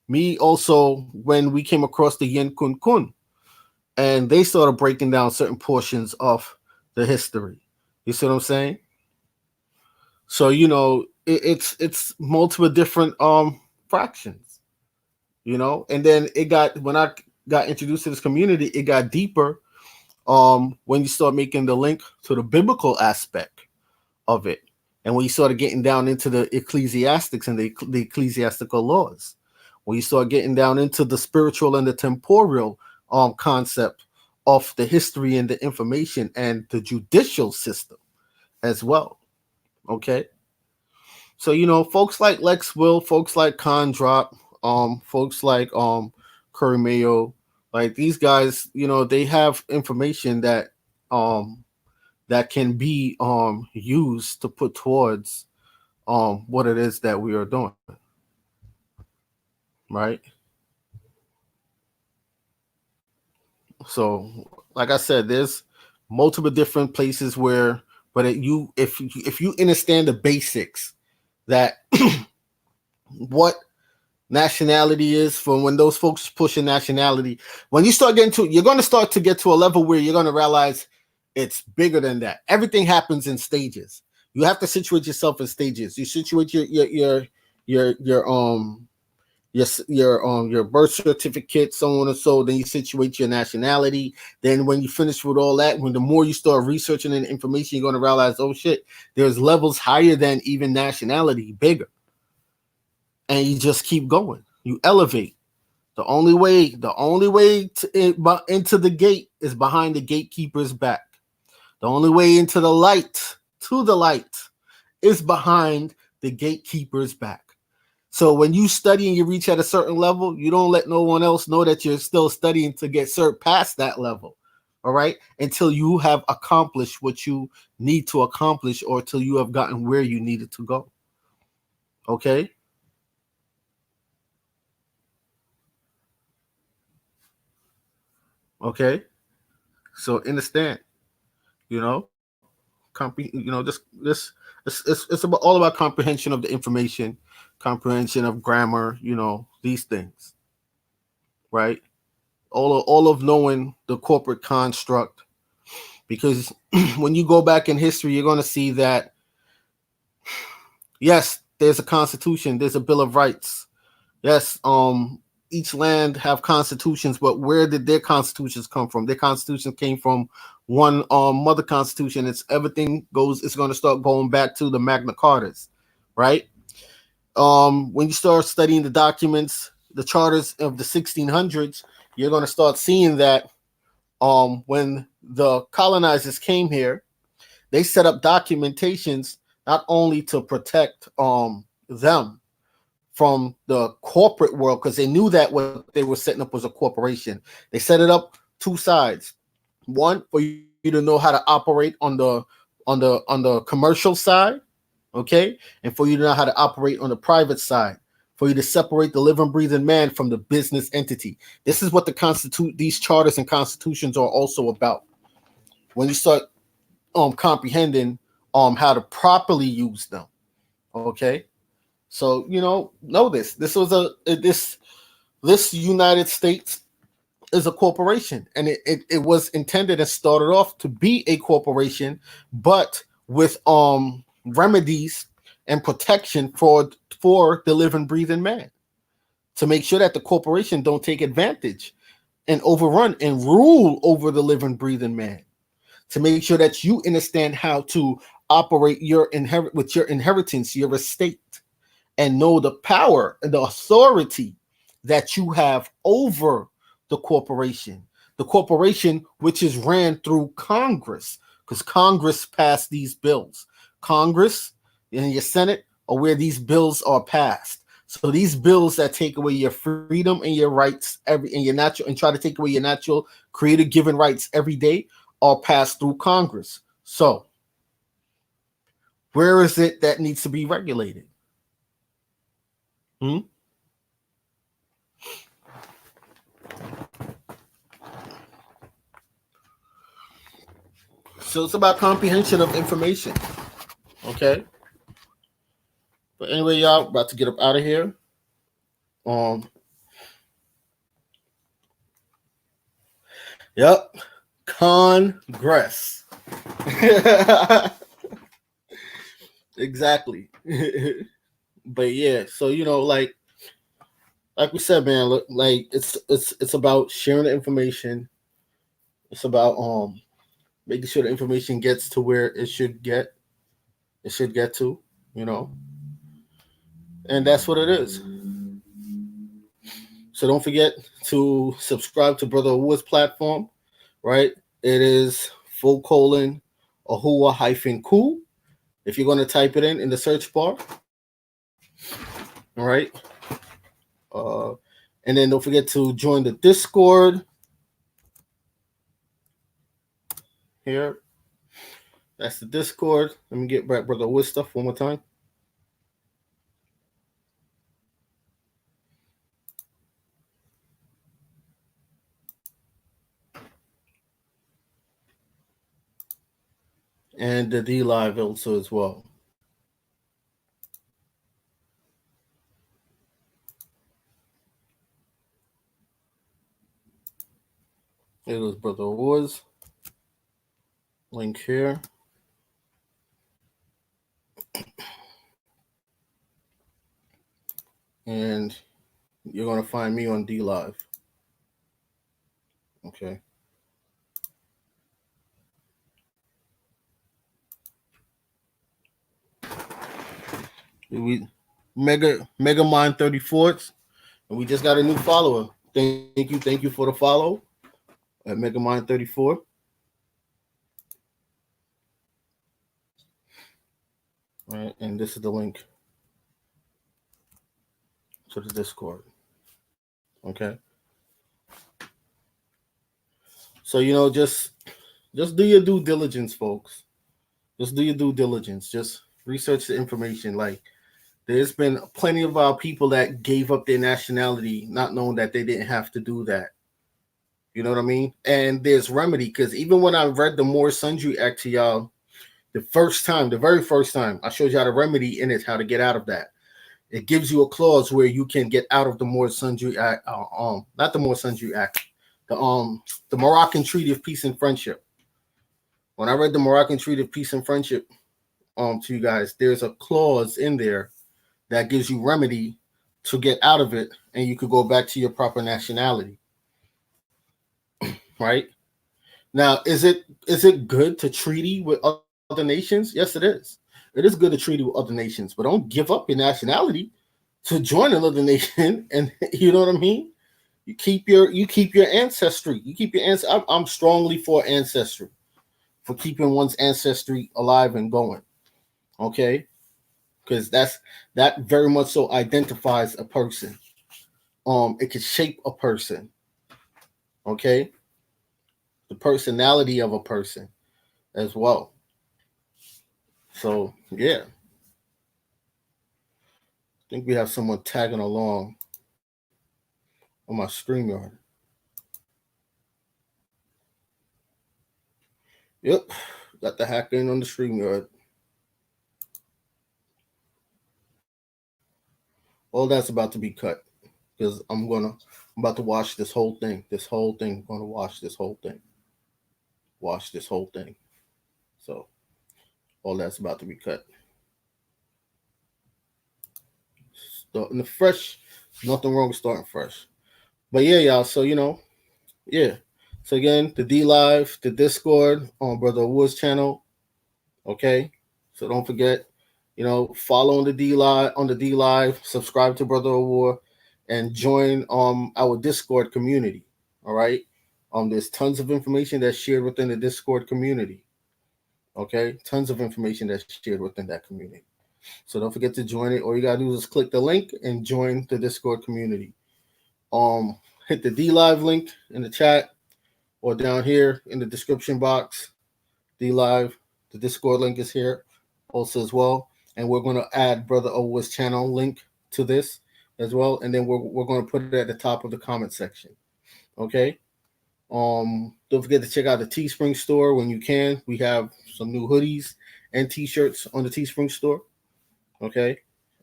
Me also, when we came across the Yen Kun Kun, and they started breaking down certain portions of the history. You see what I'm saying? So it's multiple different fractions, and then when I got introduced to this community, it got deeper when you start making the link to the biblical aspect of it, and when you started getting down into the ecclesiastics and the ecclesiastical laws, when you start getting down into the spiritual and the temporal concept of the history and the information and the judicial system as well. Okay. So, folks like Lex Will, folks like Con Drop, folks like Curry Mayo, like these guys, they have information that can be used to put towards what it is that we are doing. Right? So, like I said, there's multiple different places where, but if you understand the basics, that what nationality is, from when those folks pushing nationality, when you start getting to, you're going to start to get to a level where you're going to realize it's bigger than that. Everything happens in stages. You have to situate yourself in stages. You situate your birth certificate, so on and so. Then you situate your nationality. Then when you finish with all that, when the more you start researching the information, you're going to realize, oh shit, there's levels higher than even nationality, bigger. And you just keep going. You elevate. The only way into the gate is behind the gatekeeper's back. The only way into the light, is behind the gatekeeper's back. So when you study and you reach at a certain level, you don't let no one else know that you're still studying to get past that level. All right, until you have accomplished what you need to accomplish, or till you have gotten where you needed to go. Okay. Okay. So understand, you know, this it's about all about comprehension of the information, comprehension of grammar, these things, right? All of knowing the corporate construct, because when you go back in history, you're going to see that yes, there's a constitution, there's a bill of rights. Yes, each land have constitutions, but where did their constitutions come from? Their constitution came from one mother constitution. It's everything goes. It's going to start going back to the Magna Cartas, right? When you start studying the documents, the charters of the 1600s, you're going to start seeing that when the colonizers came here, they set up documentations not only to protect them from the corporate world, because they knew that what they were setting up was a corporation. They set it up two sides. One, for you to know how to operate on the commercial side, okay, and for you to know how to operate on the private side, for you to separate the living, breathing man from the business entity. This is what these charters and constitutions are also about. When you start comprehending how to properly use them, okay. So know this. This United States is a corporation, and it was intended and started off to be a corporation, but with remedies and protection for the living, breathing man, to make sure that the corporation don't take advantage and overrun and rule over the living, breathing man, to make sure that you understand how to operate with your inheritance, your estate, and know the power and the authority that you have over the corporation. The corporation, which is ran through Congress, because Congress passed these bills. Congress and your Senate are where these bills are passed. So these bills that take away your freedom and your rights and try to take away your natural creator given rights every day are passed through Congress. So where is it that needs to be regulated? Hmm? So it's about comprehension of information. Okay. But anyway, y'all, about to get up out of here. Um, yep. Congress. Exactly. But yeah, so like we said, man, look, like it's about sharing the information. It's about making sure the information gets to where it should get. It should get to, you know, and that's what it is. So don't forget to subscribe to Brother Wood's platform, right? It is /Ahua -Cool. If you're going to type it in the search bar, all right? Uh, and then don't forget to join the Discord here. That's the Discord. Let me get back Brother Wood stuff one more time. And the DLive also as well. It was Brother Woods. Link here. And you're going to find me on DLive. Okay. We Mega Mind 34th. And we just got a new follower. Thank you for the follow at Mega Mind 34. All right, and this is the link to the Discord. Okay. So just Just do your due diligence, folks. Just do your due diligence. Just research the information. Like there's been plenty of our people that gave up their nationality, not knowing that they didn't have to do that. You know what I mean? And there's remedy because even when I read the More Sundry Act to y'all the very first time, I showed y'all the remedy in it, how to get out of that. It gives you a clause where you can get out of the More Sundry Act, not the More Sundry Act, the Moroccan Treaty of Peace and Friendship. When I read the Moroccan Treaty of Peace and Friendship, to you guys, there's a clause in there that gives you remedy to get out of it, and you could go back to your proper nationality, right? Now, is it good to treaty with other nations? Yes, it is. It is good to treaty with other nations, but don't give up your nationality to join another nation. And you know what I mean. You keep your ancestry. You keep your ancestry. I'm strongly for ancestry, for keeping one's ancestry alive and going. Okay, because that very much so identifies a person. It can shape a person. Okay, the personality of a person as well. So yeah, I think we have someone tagging along on my StreamYard. Yep, got the hack in on the StreamYard. All that's about to be cut because I'm about to wash this whole thing. This whole thing. I'm gonna wash this whole thing. Wash this whole thing. So all that's about to be cut. Starting the fresh. Nothing wrong with starting fresh. But yeah, y'all. So yeah. So again, the DLive, the Discord on Brother Wood's channel. Okay. So don't forget, follow on the DLive, subscribe to Brother War, and join our Discord community. All right. There's tons of information that's shared within the Discord community. Okay, tons of information that's shared within that community. So don't forget to join it. All you gotta do is click the link and join the Discord community. Hit the DLive link in the chat or down here in the description box. DLive, the Discord link is here also as well. And we're going to add Brother Owa's channel link to this as well. And then we're going to put it at the top of the comment section. Okay. Don't forget to check out the Teespring store when you can. We have some new hoodies and t-shirts on the Teespring store. Okay.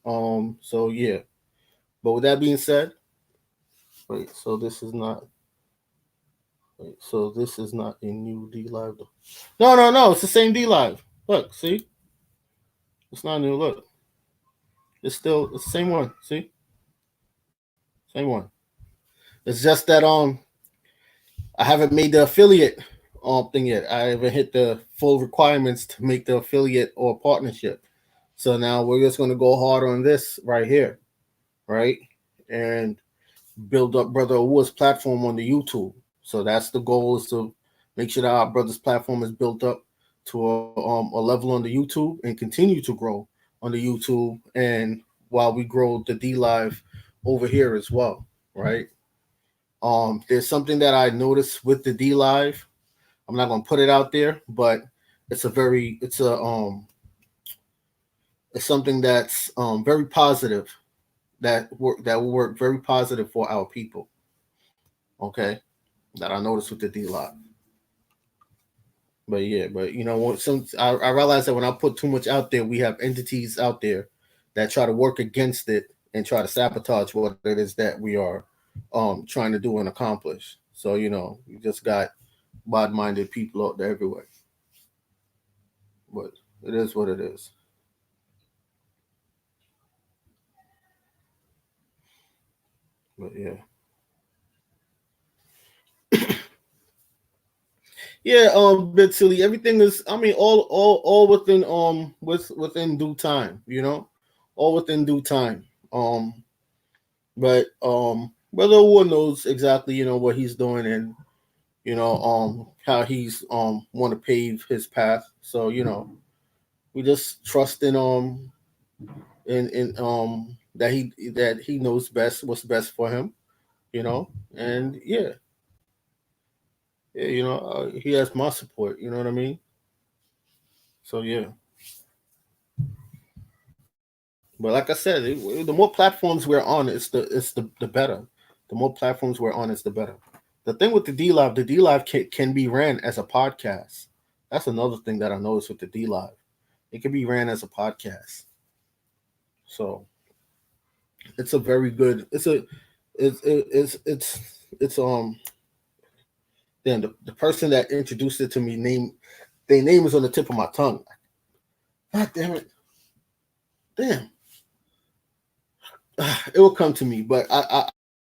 So yeah. But with that being said, wait, so this is not a new DLive. No, no, no, it's the same DLive. Look, see? It's not new. Look. It's the same one. See? Same one. It's just that I haven't made the affiliate thing yet. I haven't hit the full requirements to make the affiliate or partnership. So now we're just gonna go hard on this right here, right? And build up Brother Wood's platform on the YouTube. So that's the goal, is to make sure that our brother's platform is built up to a level on the YouTube and continue to grow on the YouTube, and while we grow the DLive over here as well, right? There's something that I noticed with the DLive. I'm not gonna put it out there, but it's something that's very positive, that will work very positive for our people. Okay, that I noticed with the DLive. But yeah, but I realize that when I put too much out there, we have entities out there that try to work against it and try to sabotage what it is that we are trying to do and accomplish. So you just got bad-minded people out there everywhere. But it is what it is. But yeah, yeah. Bit silly. Everything is. I mean, all within within due time. All within due time. But Brother War knows exactly what he's doing, and how he's want to pave his path. So we just trust in that he knows best what's best for him. And yeah, yeah, he has my support. You know what I mean? So yeah. But like I said, the more platforms we're on, it's the better. The more platforms we're on, it's the better. The thing with the DLive can be ran as a podcast. That's another thing that I noticed with the DLive. It can be ran as a podcast. So it's a very good. It's then the person that introduced it to me their name is on the tip of my tongue. God damn it! Damn, it will come to me. But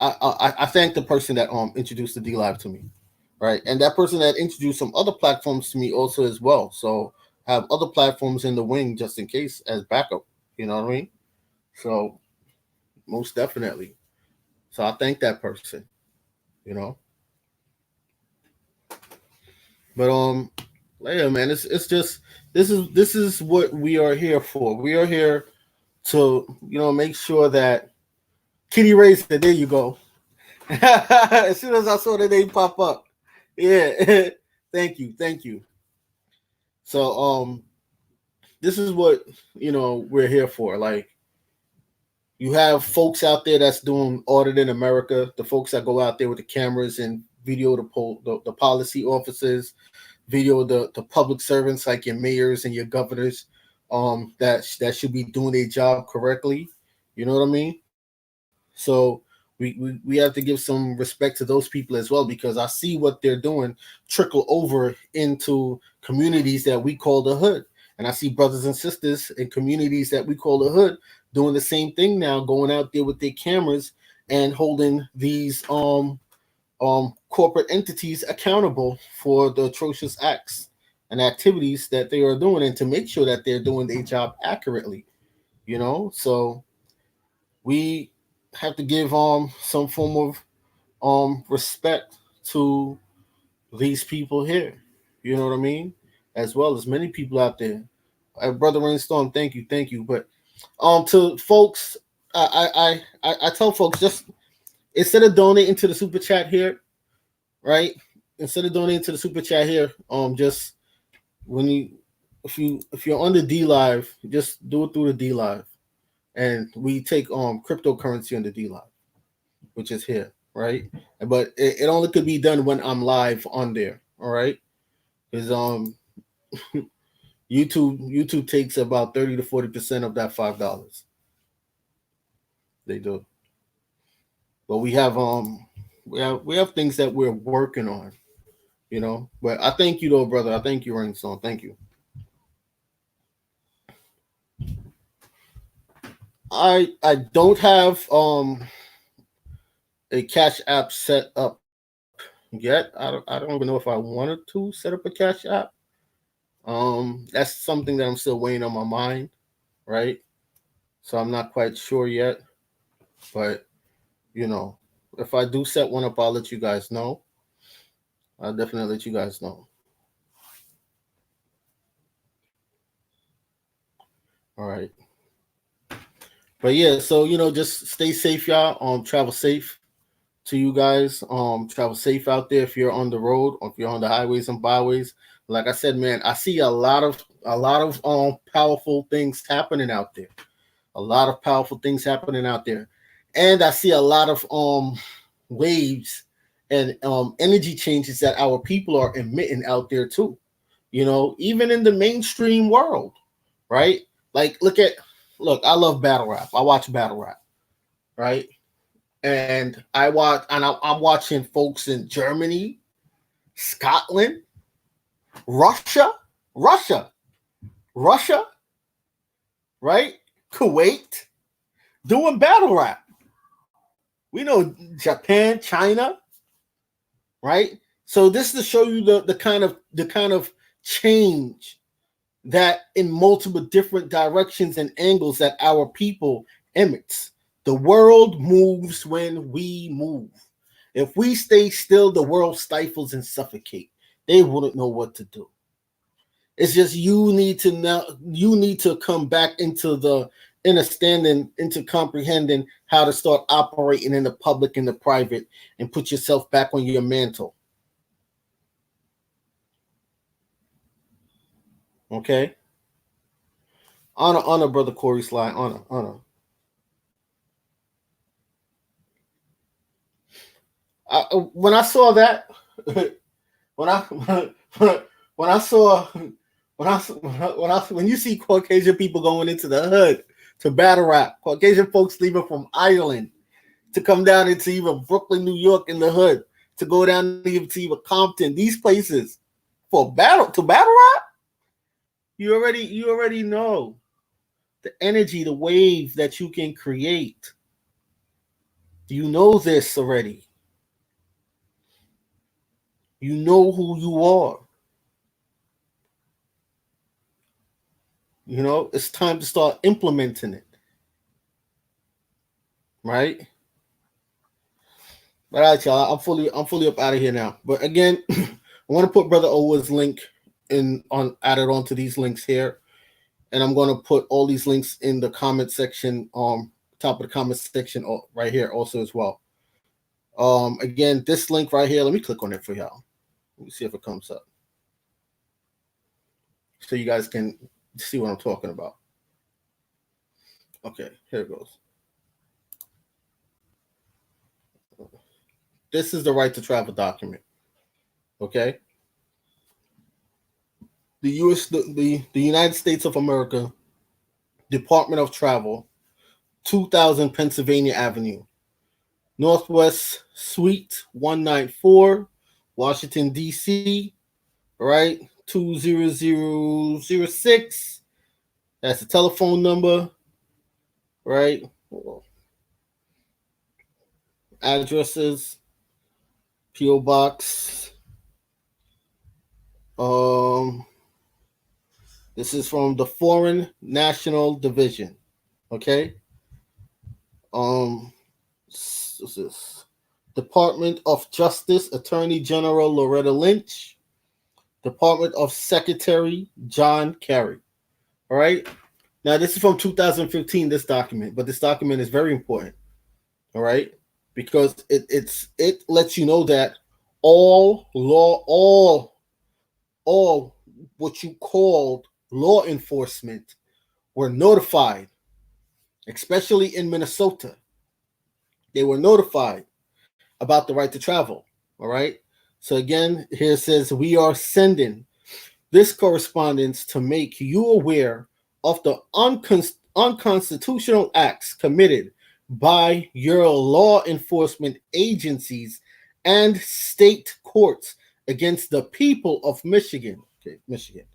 I thank the person that introduced the DLive to me, right? And that person that introduced some other platforms to me also as well. So I have other platforms in the wing just in case as backup. You know what I mean? So most definitely. So I thank that person. You know, but yeah, man, it's just this is what we are here for. We are here to make sure that Kitty Ray said, "There you go." As soon as I saw the name pop up, yeah, thank you. So this is what we're here for. Like you have folks out there that's doing audit in America, the folks that go out there with the cameras and video the policy officers, video the public servants like your mayors and your governors, that should be doing their job correctly. You know what I mean? So we have to give some respect to those people as well, because I see what they're doing trickle over into communities that we call the hood. And I see brothers and sisters in communities that we call the hood doing the same thing now, going out there with their cameras and holding these corporate entities accountable for the atrocious acts and activities that they are doing, and to make sure that they're doing their job accurately. So we have to give some form of respect to these people here. You know what I mean? As well as many people out there. Brother Rainstorm, thank you. But to folks, I tell folks, just instead of donating to the super chat here, right? Instead of donating to the super chat here, just when you if you're on the DLive, just do it through the DLive, and we take cryptocurrency on the DLive, which is here, right? But it only could be done when I'm live on there, all right? Because YouTube takes about 30 to 40% of that $5. They do, but we have things that we're working on. But I thank you though, brother. I thank you, Rainstone. Thank you. I don't have a Cash App set up yet. I don't even know if I wanted to set up a Cash App. That's something that I'm still weighing on my mind, right? So I'm not quite sure yet. But you know, if I do set one up, I'll let you guys know. I'll definitely let you guys know. All right. But yeah, so just stay safe, y'all. Travel safe to you guys. Travel safe out there if you're on the road or if you're on the highways and byways. Like I said, man, I see a lot of powerful things happening out there. A lot of powerful things happening out there. And I see a lot of waves and energy changes that our people are emitting out there too. Even in the mainstream world, right? Like look, I love battle rap. I watch battle rap, right? And I'm watching folks in Germany, Scotland, Russia, Russia, Russia, right? Kuwait doing battle rap. We know Japan, China, right? So this to show you the kind of change that in multiple different directions and angles that our people emits. The world moves when we move. If we stay still, the world stifles and suffocate. They wouldn't know what to do. It's just you need to come back into the understanding, into comprehending how to start operating in the public and the private and put yourself back on your mantle. Okay. Honor, brother Corey Sly. Honor. When I saw that, when I when I saw when you see Caucasian people going into the hood to battle rap, Caucasian folks leaving from Ireland to come down into even Brooklyn, New York, in the hood, to go down to even Compton, these places for battle rap, you already know the energy, the wave that you can create. You know this already. You know who you are. You know, it's time to start implementing it. Right? But all right, y'all. I'm fully up out of here now. But again, I want to put Brother Owa's link in on added onto these links here. And I'm going to put all these links in the comment section, top of the comment section right here also as well. Again, this link right here, let me click on it for y'all. Let me see if it comes up, so you guys can see what I'm talking about. Okay, here it goes. This is the right to travel document. Okay. The United States of America, Department of Travel, 2000 Pennsylvania Avenue, Northwest Suite 194, Washington, D.C., right? 20006. That's the telephone number, right? Addresses, P.O. Box. This is from the Foreign National Division. Okay. What's this? Department of Justice, Attorney General Loretta Lynch, Department of Secretary John Kerry. All right. Now, this is from 2015, this document, but this document is very important. All right. Because it lets you know that all what you called law enforcement were notified, especially in Minnesota. They were notified about the right to travel. All right. So again, here it says, we are sending this correspondence to make you aware of the unconstitutional acts committed by your law enforcement agencies and state courts against the people of Michigan. Okay, Michigan.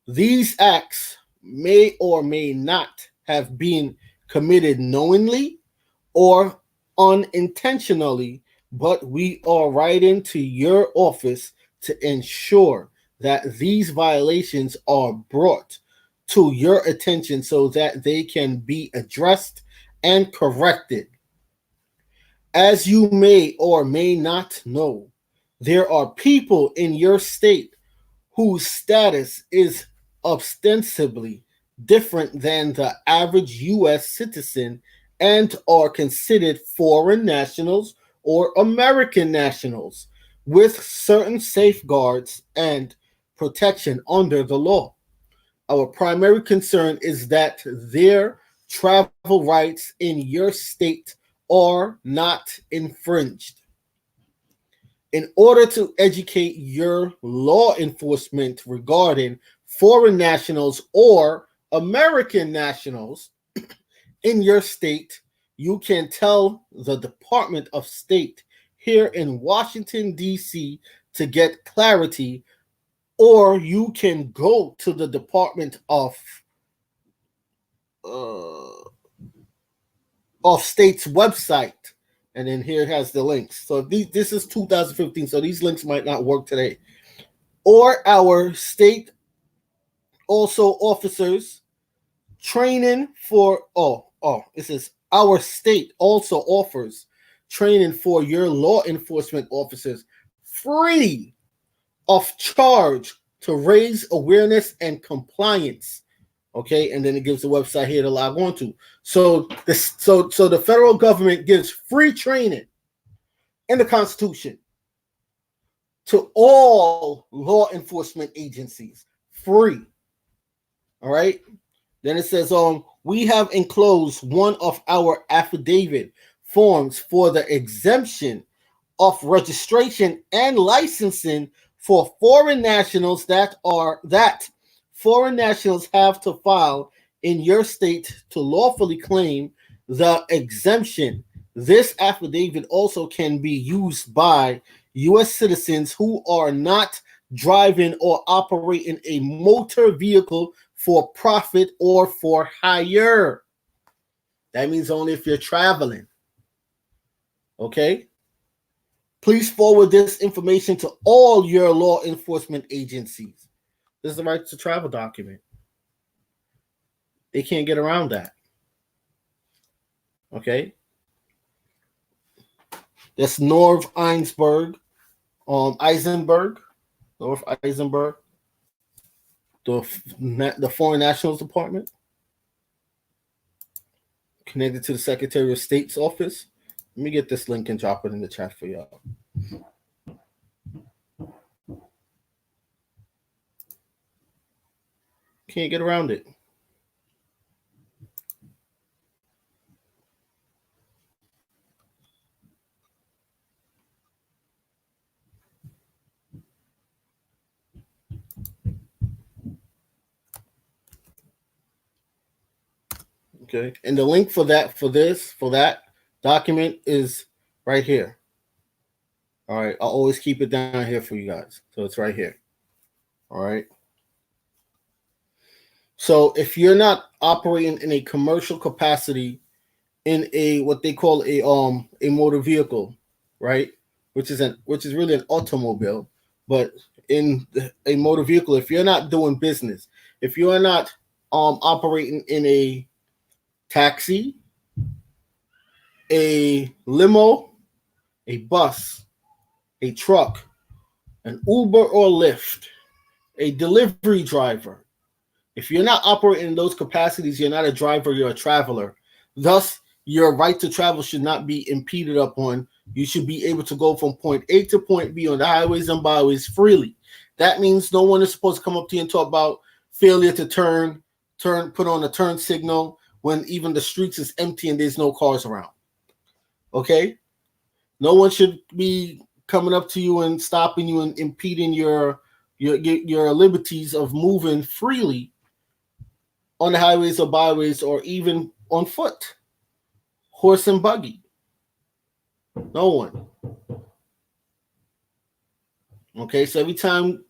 These acts may or may not have been committed knowingly or unintentionally, but we are writing to your office to ensure that these violations are brought to your attention so that they can be addressed and corrected. As you may or may not know, there are people in your state whose status is ostensibly different than the average U.S. citizen and are considered foreign nationals or American nationals with certain safeguards and protection under the law. Our primary concern is that their travel rights in your state are not infringed. In order to educate your law enforcement regarding foreign nationals or American nationals in your state, you can tell the Department of State here in Washington, D.C. to get clarity, or you can go to the Department uh, of State's website. And then here it has the links. So this is 2015, so these links might not work today. Or our state also officers training for it says our state also offers training for your law enforcement officers free of charge to raise awareness and compliance. Okay, and then it gives the website here to log on to. So the federal government gives free training in the Constitution to all law enforcement agencies, free. All right. Then it says, we have enclosed one of our affidavit forms for the exemption of registration and licensing for foreign nationals that foreign nationals have to file in your state to lawfully claim the exemption. This affidavit also can be used by U.S. citizens who are not driving or operating a motor vehicle for profit or for hire. That means only if you're traveling. Okay? Please forward this information to all your law enforcement agencies. This is the right to travel document. They can't get around that. Okay? That's Eisenberg, North Eisenberg, the Foreign Nationals Department, connected to the Secretary of State's office. Let me get this link and drop it in the chat for y'all. Can't get around it. Okay, and the link for that document is right here. All right, I'll always keep it down here for you guys. So it's right here. All right. So if you're not operating in a commercial capacity in a what they call a motor vehicle, right, which is really an automobile, but in a motor vehicle, if you're not doing business, if you are not operating in a taxi, a limo, a bus, a truck, an Uber or Lyft, a delivery driver. If you're not operating in those capacities, you're not a driver, you're a traveler. Thus, your right to travel should not be impeded upon. You should be able to go from point A to point B on the highways and byways freely. That means no one is supposed to come up to you and talk about failure to put on a turn signal when even the streets is empty and there's no cars around. Okay? No one should be coming up to you and stopping you and impeding your liberties of moving freely on the highways or byways or even on foot, horse and buggy. No one. Okay, so every time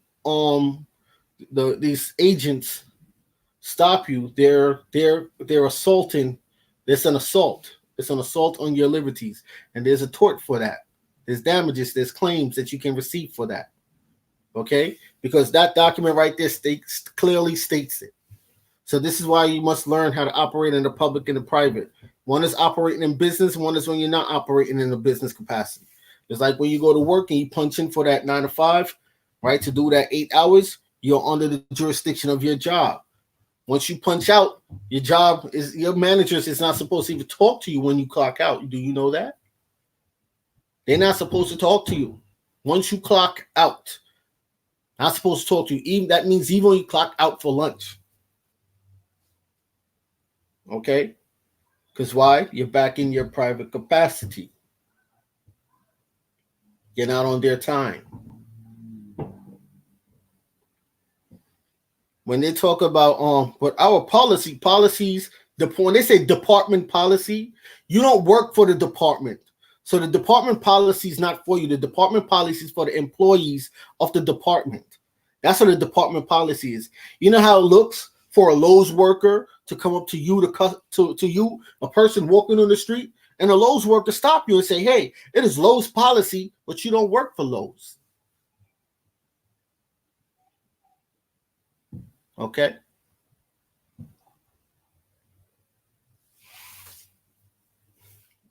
these agents stop you, they're assaulting. There's an assault. It's an assault on your liberties, and there's a tort for that. There's damages. There's claims that you can receive for that. Okay, because that document right there clearly states it. So this is why you must learn how to operate in the public and the private. One is operating in business. One is when you're not operating in a business capacity. It's like when you go to work and you punch in for that 9 to 5, right? To do that 8 hours, you're under the jurisdiction of your job. Once you punch out, your managers is not supposed to even talk to you when you clock out. Do you know that? They're not supposed to talk to you. Once you clock out, not supposed to talk to you. Even that means even when you clock out for lunch. Okay? Because why? You're back in your private capacity. You're not on their time. When they talk about but our policies, when they say department policy, you don't work for the department. So the department policy is not for you. The department policy is for the employees of the department. That's what the department policy is. You know how it looks for a Lowe's worker to come up to you, to you, a person walking on the street, and a Lowe's worker stop you and say, hey, it is Lowe's policy, but you don't work for Lowe's. Okay?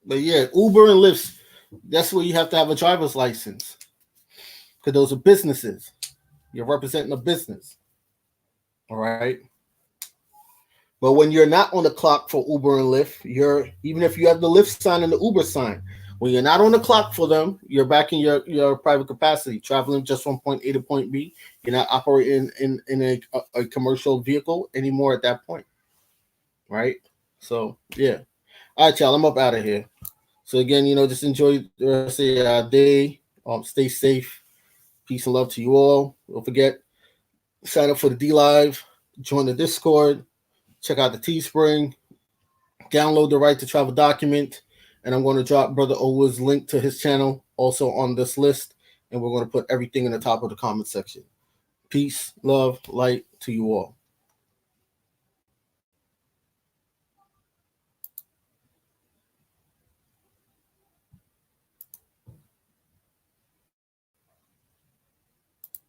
But yeah, Uber and Lyft, that's where you have to have a driver's license. Because those are businesses. You're representing a business. All right? But when you're not on the clock for Uber and Lyft, even if you have the Lyft sign and the Uber sign, When you're not on the clock for them, you're back in your private capacity, traveling just from point A to point B. You're not operating in a commercial vehicle anymore at that point, right? So yeah. All right, y'all. I'm up out of here. So again, just enjoy the rest of your day. Stay safe. Peace and love to you all. Don't forget, sign up for the DLive, join the Discord, check out the Teespring, download the Right to Travel document, and I'm going to drop Brother Owa's link to his channel also on this list, and we're going to put everything in the top of the comment section. Peace, love, light to you all.